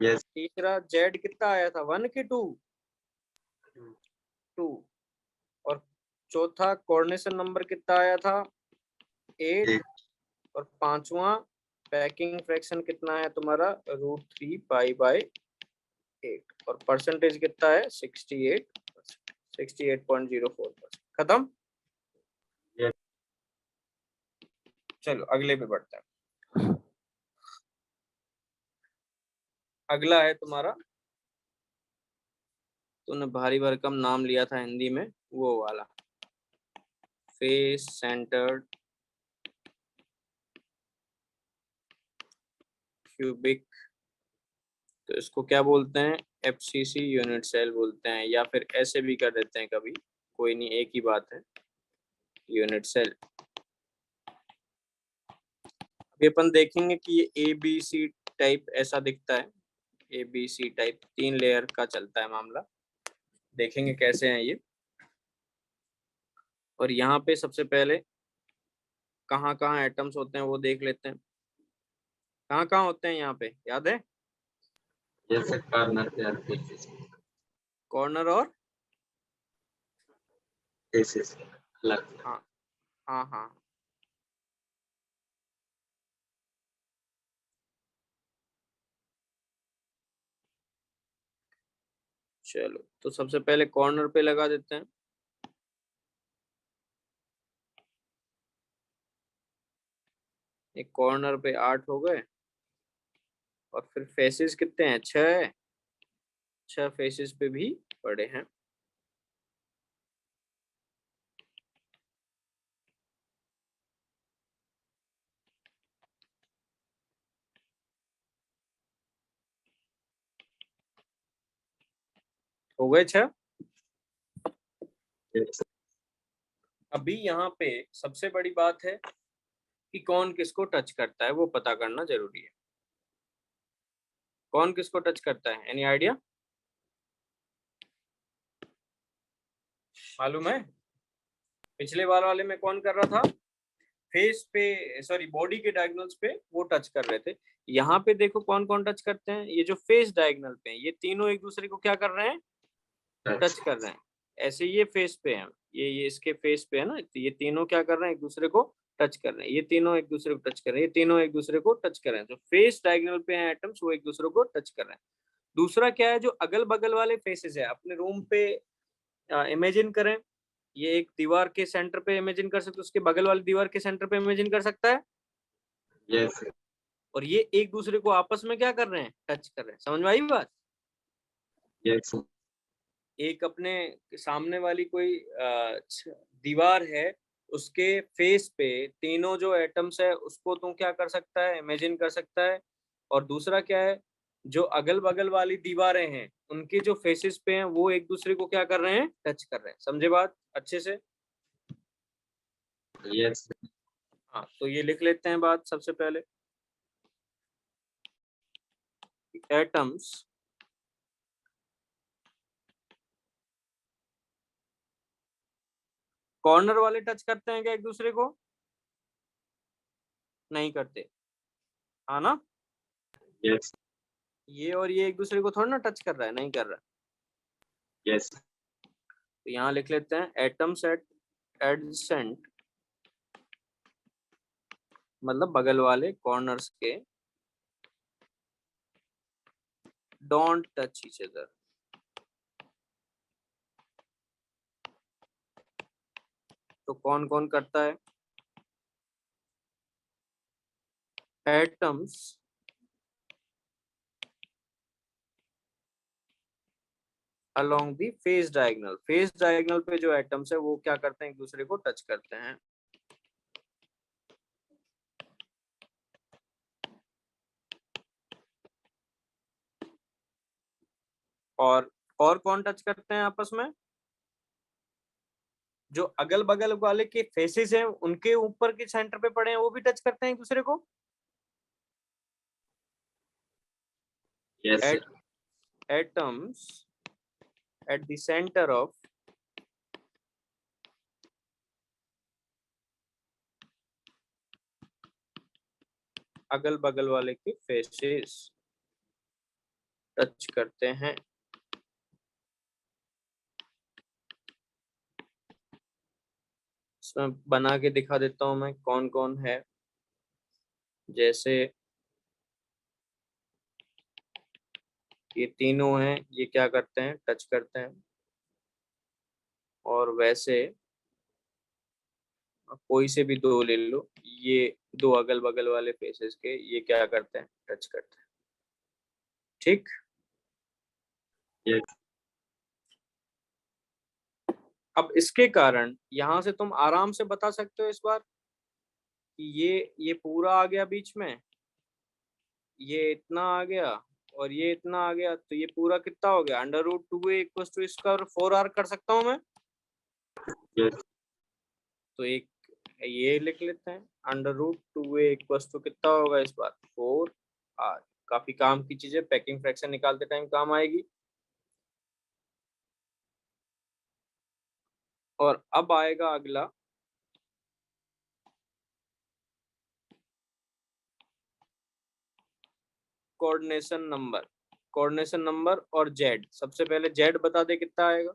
यस तीसरा जेड कितना आया था, 1 की 2, 2। और चौथा कोऑर्डिनेशन नंबर कितना आया था, 8। और पांचवा पैकिंग फ्रैक्शन कितना है तुम्हारा, √3 पाई/8। और परसेंटेज कितना है, 68.04%। खत्म। यस चलो अगले पे बढ़ते हैं। अगला है तुम्हारा, तूने भारी भरकम नाम लिया था हिंदी में, वो वाला फेस सेंटर्ड क्यूबिक। तो इसको क्या बोलते हैं, एफसीसी यूनिट सेल बोलते हैं, या फिर ऐसे भी कर देते हैं कभी, कोई नहीं, एक ही बात है, यूनिट सेल। अभी अपन देखेंगे कि ये ABC टाइप ऐसा दिखता है, ABC टाइप 3 लेयर का चलता है मामला, देखेंगे कैसे हैं ये। और यहाँ पे सबसे पहले कहाँ कहाँ एटम्स होते हैं वो देख लेते हैं। कहाँ कहाँ होते हैं यहाँ पे, याद है? जैसे कॉर्नर पे और फेसेस कॉर्नर और अलग। हाँ हाँ हाँ। चलो तो सबसे पहले कॉर्नर पे लगा देते हैं। एक कॉर्नर पे 8 हो गए, और फिर फेसेस कितने हैं, 6। 6 फेसेस पे भी पड़े हैं। हो गए 6। अभी यहाँ पे सबसे बड़ी बात है कि कौन किसको टच करता है, वो पता करना जरूरी है। कौन किसको टच करता है, एनी आइडिया? मालूम है? पिछले बार वाले में कौन कर रहा था, फेस पे, सॉरी बॉडी के डायगोनल्स पे वो टच कर रहे थे। यहाँ पे देखो कौन कौन टच करते हैं, ये जो फेस डायगोनल पे हैं, ये तीनों एक दूसरे को क्या कर रहे हैं, टच कर रहे हैं। ऐसे ये फेस पे है, ये इसके फेस पे है ना, तो ये तीनों क्या कर रहे हैं, एक दूसरे को टच कर रहे हैं। ये तीनों एक दूसरे को टच कर रहे हैं, ये तीनों एक दूसरे को टच कर रहे हैं। जो फेस डायगोनल पे हैं एटम्स, वो एक दूसरे को टच कर रहे हैं। दूसरा क्या है, जो अगल बगल वाले फेसेस है, अपने रूम पे इमेजिन करें, ये एक दीवार के सेंटर पे इमेजिन कर सकते, उसके बगल वाली दीवार के सेंटर पे इमेजिन कर सकता है। यस और ये एक दूसरे को आपस में क्या कर रहे हैं, टच कर रहे हैं। समझ में आई बात? यस एक अपने सामने वाली कोई दीवार है, उसके फेस पे तीनों जो एटम्स है उसको तुम क्या कर सकता है, इमेजिन कर सकता है। और दूसरा क्या है, जो अगल बगल वाली दीवारें हैं उनके जो फेसेस पे हैं वो एक दूसरे को क्या कर रहे हैं, टच कर रहे हैं। समझे बात अच्छे से? यस हाँ तो ये लिख लेते हैं बात सबसे पहले, एटम्स कॉर्नर वाले टच करते हैं क्या एक दूसरे को? नहीं करते, हाँ ना? यस ये और ये एक दूसरे को थोड़ा ना टच कर रहा है, नहीं कर रहा। यस तो यहाँ लिख लेते हैं एटम्स एट एडजेसेंट, मतलब बगल वाले कॉर्नर्स के, डोंट टच ईच अदर। तो कौन कौन करता है, atoms along the face diagonal. Face diagonal पे जो एटम्स है वो क्या करते हैं, एक दूसरे को टच करते हैं। और कौन टच करते हैं आपस में, जो अगल बगल वाले के फेसेस हैं उनके ऊपर के सेंटर पे पड़े हैं वो भी टच करते हैं एक दूसरे को। Yes atoms at the center of अगल बगल वाले के फेसेस टच करते हैं। इसमें बना के दिखा देता हूं मैं कौन कौन है। जैसे ये तीनों हैं, ये क्या करते हैं, टच करते हैं। और वैसे कोई से भी दो ले लो, ये दो अगल बगल वाले फेसेस के, ये क्या करते हैं, टच करते हैं। ठीक, यस अब इसके कारण यहां से तुम आराम से बता सकते हो इस बार कि ये पूरा आ गया बीच में, ये इतना आ गया और ये इतना आ गया, तो ये पूरा कितना हो गया, √2a इक्वल टू इसका 4r कर सकता हूं मैं। यस तो एक ये लिख लेते हैं, √2a इक्वल टू कितना होगा इस बार, 4r। काफी काम की चीज है, पैकिंग फ्रैक्शन निकालते टाइम काम आएगी। और अब आएगा अगला कोऑर्डिनेशन नंबर। कोऑर्डिनेशन नंबर और जेड। सबसे पहले जेड बता दे कितना आएगा।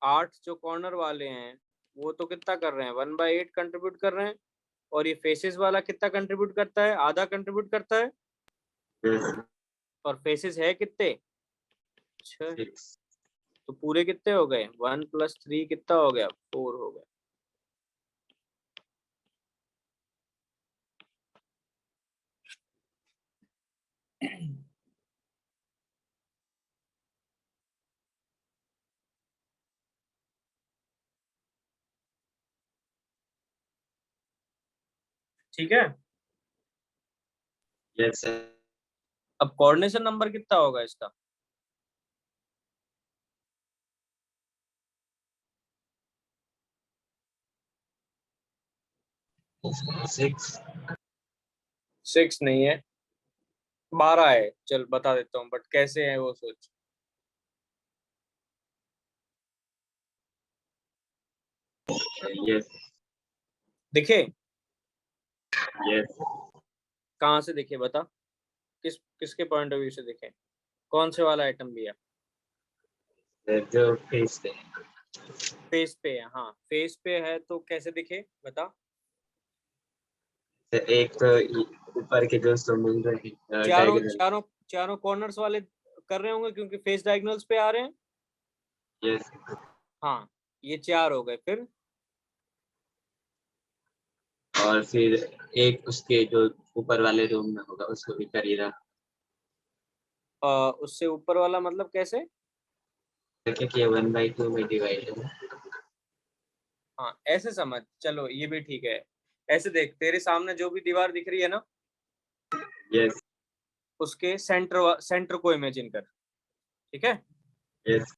8 जो कॉर्नर वाले हैं वो तो कितना कर रहे हैं, 1/8 कंट्रीब्यूट कर रहे हैं। और ये फेसेस वाला कितना कंट्रीब्यूट करता है, आधा कंट्रीब्यूट करता है। yes, और फेसेस है कितने, 6। 6, तो पूरे कितने हो गए, 1 + 3 कितना हो गया, 4 हो गया। ठीक है। yes sir, अब कोऑर्डिनेशन नंबर कितना होगा इसका, 6, 6 नहीं है, 12 है। चल बता देता हूँ, बट कैसे है वो सोच। yes, दिखे, yes, कहाँ से दिखे बता, किसके पॉइंट ऑफ व्यू से दिखे, कौन से वाला आइटम लिया। जो फेस पे फेस पे है, हाँ फेस पे है तो कैसे दिखे बता। एक तो ऊपर के जो मिल रहे हैं चारों डायगोनल, चारों चारों कॉर्नर्स वाले कर रहे होंगे क्योंकि फेस डायगोनल्स पे आ रहे हैं। yes, हाँ ये 4 हो गए। फिर और फिर एक उसके जो ऊपर वाले रूम में होगा उसको भी कर ही रहा, उससे ऊपर वाला मतलब कैसे। क्योंकि ये 1/2 में डिवाइड है। हाँ ऐसे समझ, चलो ये भी ठीक है। ऐसे देख, तेरे सामने जो भी दीवार दिख रही है ना, yes, उसके सेंटर को इमेजिन कर। ठीक है, yes,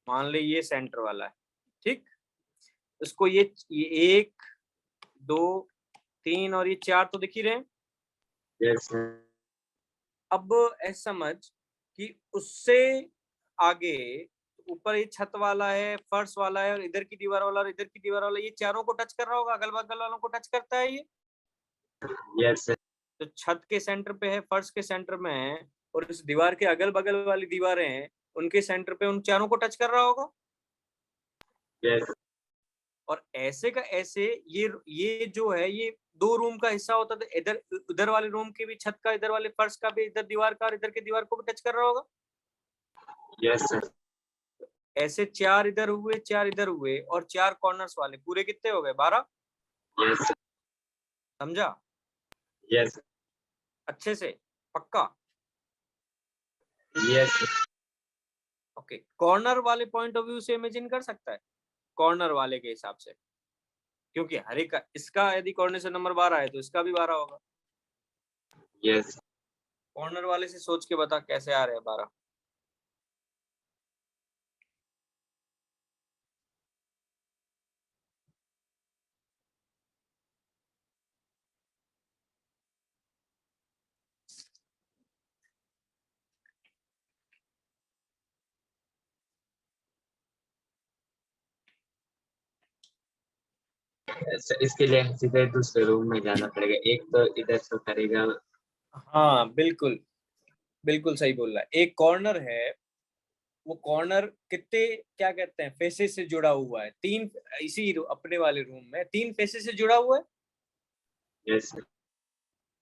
मान ले ये सेंटर वाला है। ठीक, उसको ये 1 2 3 और ये 4 तो दिख ही रहे हैं। yes, अब ऐसा समझ कि उससे आगे ऊपर ये छत वाला है, फर्श वाला है, और इधर की दीवार वाला और इधर की दीवार वाला, ये चारों को टच कर रहा होगा, अगल बगल वालों को टच करता है ये। yes, तो छत के सेंटर पे है, फर्श के सेंटर में है, और इस दीवार के अगल बगल वाली दीवारें हैं, उनके सेंटर पे उन चारों को टच कर रहा होगा। yes, और ऐसे का ऐसे ये जो है ये 2 रूम का हिस्सा होता था। इधर उधर वाले रूम के भी छत का, इधर वाले फर्श का भी, इधर दीवार का और इधर के दीवार को भी टच कर रहा होगा। yes, sir, ऐसे 4 इधर हुए, 4 इधर हुए, और 4 कॉर्नर्स वाले पूरे कितने हो गए, 12। yes, समझा yes, अच्छे से, पक्का। yes, ओके, कॉर्नर वाले पॉइंट ऑफ व्यू से इमेजिन कर सकता है, कॉर्नर वाले के हिसाब से, क्योंकि हर एक का, इसका यदि कोऑर्डिनेशन नंबर 12 है तो इसका भी 12 होगा। yes, कॉर्नर वाले से सोच के बता कैसे आ रहे हैं 12। इसके लिए सीधे दूसरे रूम में जाना पड़ेगा, एक तो इधर तो करेगा। हाँ बिल्कुल, बिल्कुल सही बोल रहा है। एक कॉर्नर है, वो कॉर्नर कितने, क्या कहते हैं, फेसेस से जुड़ा हुआ है, 3। इसी अपने वाले रूम में 3 फेसेस से जुड़ा हुआ है। yes,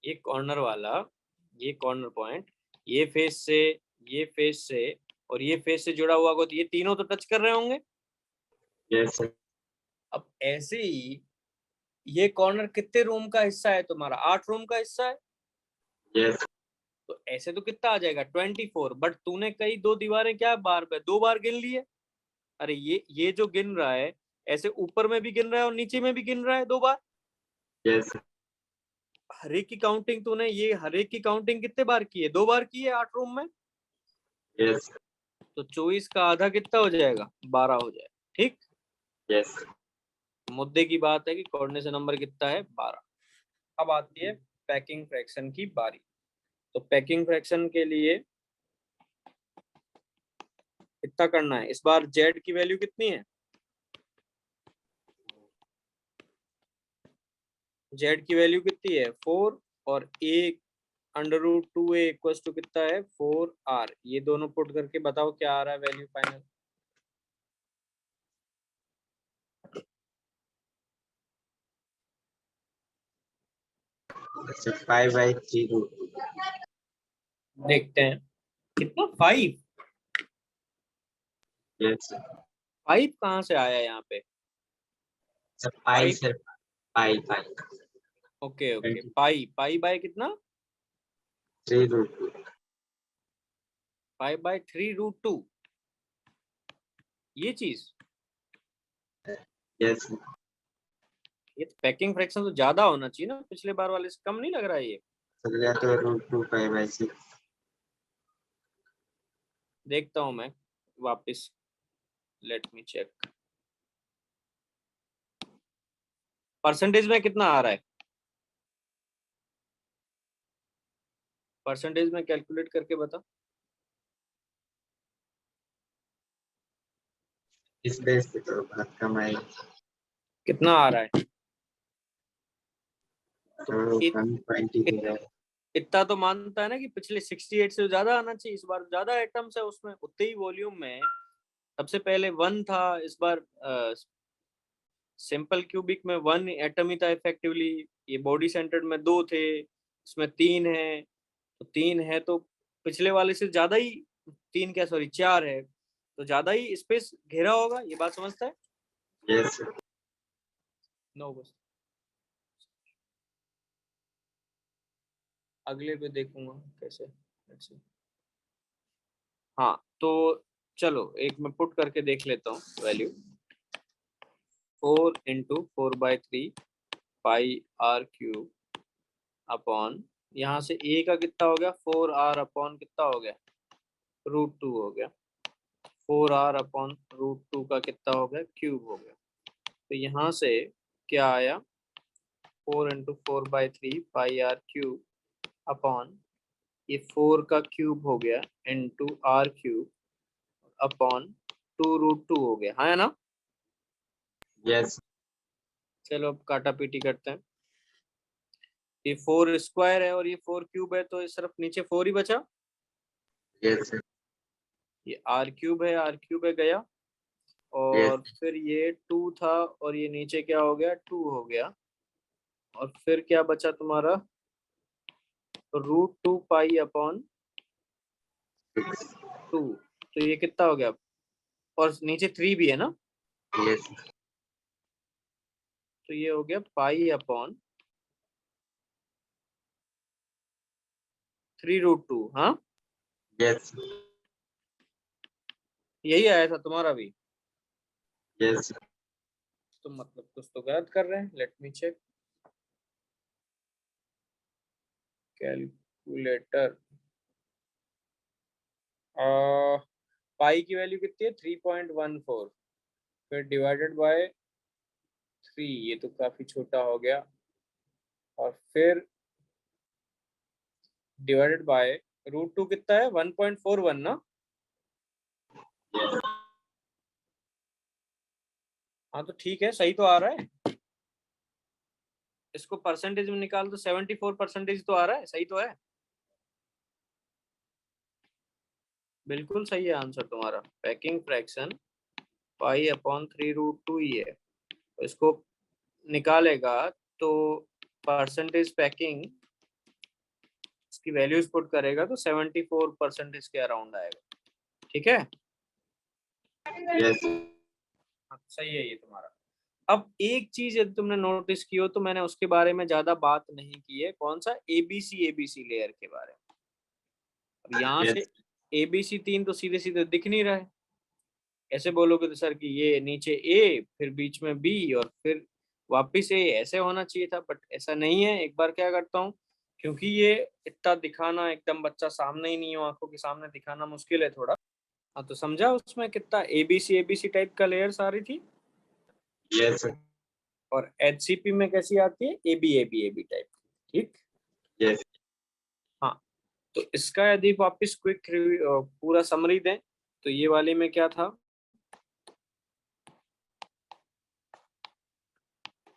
ये कॉर्नर वाला, ये कॉर्नर पॉइंट, ये फेस से, ये फेस से, और ये फेस से जुड़ा हुआ होगा, तो ये तीनों तो टच कर रहे होंगे। yes, अब ऐसे ही ये कॉर्नर कितने रूम का हिस्सा है तुम्हारा, 8 रूम का हिस्सा है। yes, तो ऐसे तो कितना आ जाएगा, 24। बट तूने कई 2 दीवारें क्या बार पे 2 बार गिन लिए। अरे ये जो गिन रहा है, ऐसे ऊपर में भी गिन रहा है और नीचे में भी गिन रहा है 2 बार। yes, हर एक की काउंटिंग तूने, ये हर एक की काउंटिंग कितने बार की है, 2 बार की है 8 रूम में। yes, तो 24 का आधा कितना हो जाएगा, 12 हो जाएगा। ठीक, yes, मुद्दे की बात है कि कोऑर्डिनेशन नंबर कितना है, 12। अब आती है पैकिंग फ्रैक्शन की बारी। तो पैकिंग फ्रैक्शन के लिए इतना करना है। इस बार जेड की वैल्यू कितनी है? जेड की वैल्यू कितनी है? 4 और ए √2a इक्वल टू कितना है? 4r। ये दोनों पुट करके बताओ क्या आ रहा है वैल्यू फाइनल। अच्छा 5/3√2। देखते हैं कितना। 5 यस 5 कहाँ से आया यहाँ पे? Sir pi 5 sir pi pi okay okay. Pi pi by कितना? 3√2। 5/3√2 ये चीज। यस ये तो पैकिंग फ्रैक्शन तो ज्यादा होना चाहिए ना, पिछले बार वाले से कम नहीं लग रहा है ये। सर या तो √2 5/6। देखता हूं मैं वापस, लेट मी चेक। परसेंटेज में कितना आ रहा है? परसेंटेज में कैलकुलेट करके बता। इस बेस पे तो बहुत कम आएगी। कितना आ रहा है? तो इत, 120 हो जाएगा। इतना तो मानता है ना कि पिछले 68 से ज्यादा आना चाहिए। इस बार ज्यादा एटम्स है उसमें, उतने ही वॉल्यूम में। सबसे पहले 1 था, इस बार सिंपल क्यूबिक में 1 एटम ही था इफेक्टिवली। ये बॉडी सेंटर्ड में 2 थे, इसमें 3 है। तो 3 है तो पिछले वाले से ज्यादा ही, 3 क्या सॉरी 4 है, तो ज्यादा ही स्पेस घेरा होगा। ये बात समझता है? यस नो बस अगले पे देखूंगा कैसे। Let's see. हाँ तो चलो एक मैं पुट करके देख लेता हूँ वैल्यू। 4 × 4/3 πr³ अपॉन, यहाँ से a का कितना हो गया? 4r अपॉन कितना हो गया? √2 हो गया। 4r अपॉन √2 का कितना हो गया? क्यूब हो गया। तो यहाँ से क्या आया? 4 × 4/3 πr³ अपॉन ये 4 का क्यूब हो गया इंटू r³ अपॉन 2√2 हो गया। हाँ है ना? यस चलो अब काटा पीटी करते हैं। ये 4 स्क्वायर है और ये 4 क्यूब है, तो ये सिर्फ नीचे 4 ही बचा। यस ये r³ है गया, और फिर ये 2 था और ये नीचे क्या हो गया? 2 हो गया। और फिर क्या बचा तुम्हारा? √2 पाई अपॉन 2। तो ये कितना हो गया? और नीचे 3 भी है ना, यस तो ये हो गया पाई अपॉन 3√2। हाँ यस यही आया था तुम्हारा भी। यस तो मतलब कुछ तो गलत कर रहे हैं। Let me check calculator. Pi की वैल्यू कितनी है? 3.14। फिर डिवाइडेड बाय 3, ये तो काफी छोटा हो गया। और फिर डिवाइडेड बाय √2 कितना है? 1.41 ना। हाँ तो ठीक है, सही तो आ रहा है। इसको परसेंटेज में निकाल तो 74% तो आ रहा है, सही तो है। बिल्कुल सही है आंसर तुम्हारा। पैकिंग फ्रैक्शन पाई अपॉन 3√2 ही है। तो इसको निकालेगा तो परसेंटेज पैकिंग, इसकी वैल्यूज पुट करेगा तो 74% के अराउंड आएगा। ठीक है, यस सही है ये तुम्हारा। अब एक चीज यदि तुमने नोटिस की हो तो मैंने उसके बारे में ज्यादा बात नहीं की है। कौन सा? एबीसी लेयर के बारे में। अब यहाँ से यस एबीसी 3 तो सीधे सीधे दिख नहीं रहा है। ऐसे बोलोगे तो सर कि ये नीचे ए, फिर बीच में बी, और फिर वापिस ए, ऐसे होना चाहिए था, बट ऐसा नहीं है। एक बार क्या करता हूँ, क्योंकि ये इतना दिखाना एकदम बच्चा सामने ही नहीं हो, आंखों के सामने दिखाना मुश्किल है थोड़ा। हाँ तो समझा उसमें कितना एबीसी टाइप का लेयर्स आ रही थी। यस और एचसीपी में कैसी आती है? AB type. ठीक, Yes. हाँ, तो इसका यदि वापस क्विक पूरा समरी दें तो ये वाले में क्या था,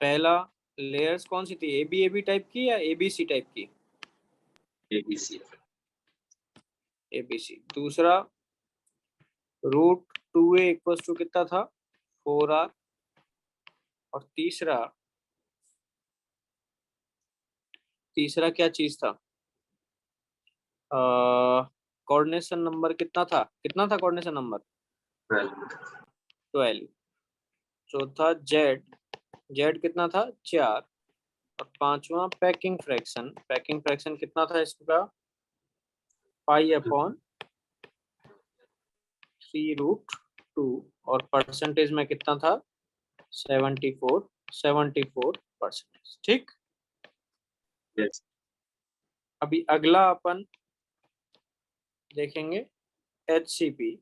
पहला लेयर्स कौन सी थी, एबी टाइप की या एबीसी टाइप की, ABC. एबीसी। दूसरा √2a इक्वल्स टू कितना था, 4r। और तीसरा क्या चीज था, कोऑर्डिनेशन नंबर कितना था कोऑर्डिनेशन नंबर 12। चौथा जेड कितना था, 4। और पांचवा पैकिंग फ्रैक्शन कितना था इसका, π/3√2। और परसेंटेज में कितना था, 74%। ठीक। Yes. अभी अगला अपन देखेंगे HCP।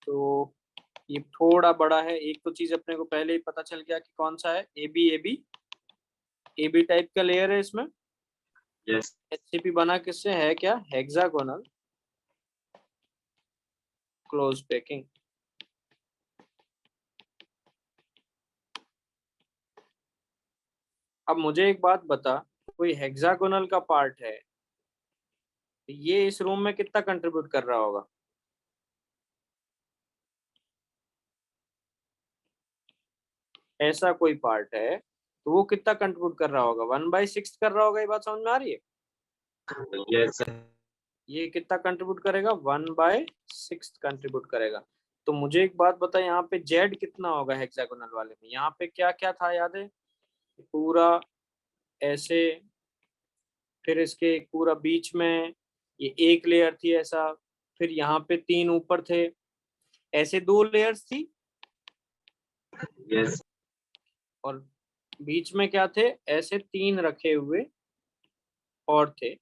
तो ये थोड़ा बड़ा है, एक तो चीज अपने को पहले ही पता चल गया कि कौन सा है, एबी टाइप का लेयर है इसमें। Yes. HCP बना किससे है, क्या हेक्सागोनल क्लोज पैकिंग। अब मुझे एक बात बता, कोई हेक्सागोनल का पार्ट है, ये इस रूम में कितना कंट्रीब्यूट कर रहा होगा, ऐसा कोई पार्ट है तो वो कितना कंट्रीब्यूट कर रहा होगा, 1/6 कर रहा होगा। ये बात समझ में आ रही है, Yes. ये कितना कंट्रीब्यूट करेगा, 1/6 कंट्रीब्यूट करेगा। तो मुझे एक बात बता, यहाँ पे जेड कितना होगा हेक्सागोनल वाले में, यहाँ पे क्या क्या था याद है, पूरा ऐसे, फिर इसके पूरा बीच में ये एक लेयर थी ऐसा, फिर यहाँ पे 3 ऊपर थे, ऐसे 2 लेयर्स थी। Yes. और बीच में क्या थे, ऐसे 3 रखे हुए और थे,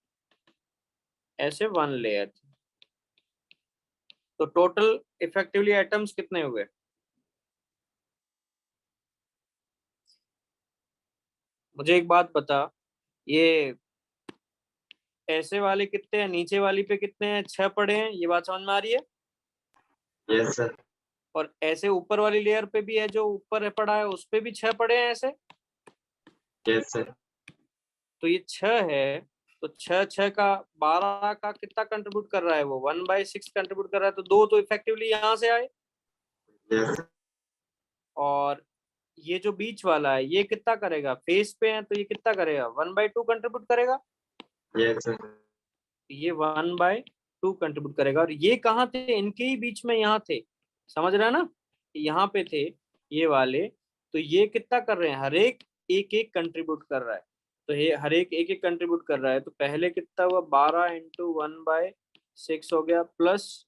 ऐसे 1 लेयर थी। तो टोटल इफेक्टिवली एटम्स कितने हुए, मुझे एक बात बता, ये ऐसे वाले कितने हैं, नीचे वाली पे कितने हैं, 6 पड़े हैं, ये बात समझ में आ रही है। Yes, sir. और ऐसे ऊपर वाली लेयर पे भी है, जो ऊपर पड़ा है उस पे भी 6 पड़े हैं ऐसे। Yes, sir. तो ये 6 है, तो 6 का 12 का कितना कंट्रीब्यूट कर रहा है, वो 1/6 कंट्रीब्यूट कर रहा है, तो 2 तो इफेक्टिवली यहाँ से आए। Yes. और ये जो बीच वाला है ये कितना करेगा, फेस पे है तो ये कितना करेगा, 1/2 कंट्रीब्यूट करेगा। Yes, sir. ये 1/2 कंट्रीब्यूट करेगा। और ये कहाँ थे, इनके ही बीच में यहाँ थे, समझ रहे हैं ना, यहाँ पे थे ये वाले। तो ये कितना कर रहे हैं, हर एक एक कंट्रीब्यूट कर रहा है। तो ये हर एक कंट्रीब्यूट कर रहा है। तो पहले कितना हुआ, 12 × 1/6 हो गया, प्लस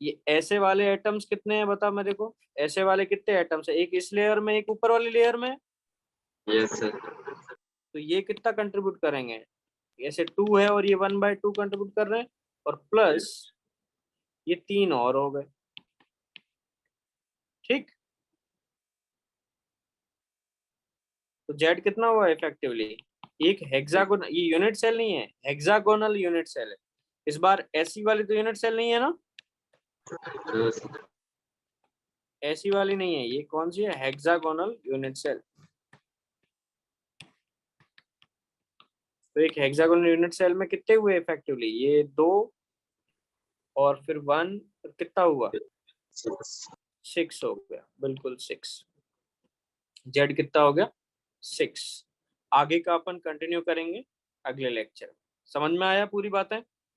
ये ऐसे वाले एटम्स कितने हैं बता मेरे को, ऐसे वाले कितने एटम्स है, एक इस लेयर में एक ऊपर वाली लेयर में। Yes, sir. तो ये कितना कंट्रीब्यूट करेंगे, ऐसे 2 है और ये 1/2 कंट्रीब्यूट कर रहे हैं, और प्लस ये 3 और हो गए। ठीक। तो जेड कितना हुआ इफेक्टिवली, एक हेक्सागोनल, ये यूनिट सेल नहीं है, हेक्सागोनल यूनिट सेल है। इस बार ऐसी वाली तो यूनिट सेल नहीं है ना, No, sir. ऐसी वाली नहीं है, ये कौन सी है, हेक्सागोनल यूनिट सेल। तो एक हेक्सागोनल यूनिट सेल में कितने हुए इफेक्टिवली, ये 2 और फिर 1, कितना हुआ, 6 हो गया, बिल्कुल 6। जेड कितना हो गया, 6। आगे का अपन कंटिन्यू करेंगे अगले लेक्चर। समझ में आया पूरी बातें।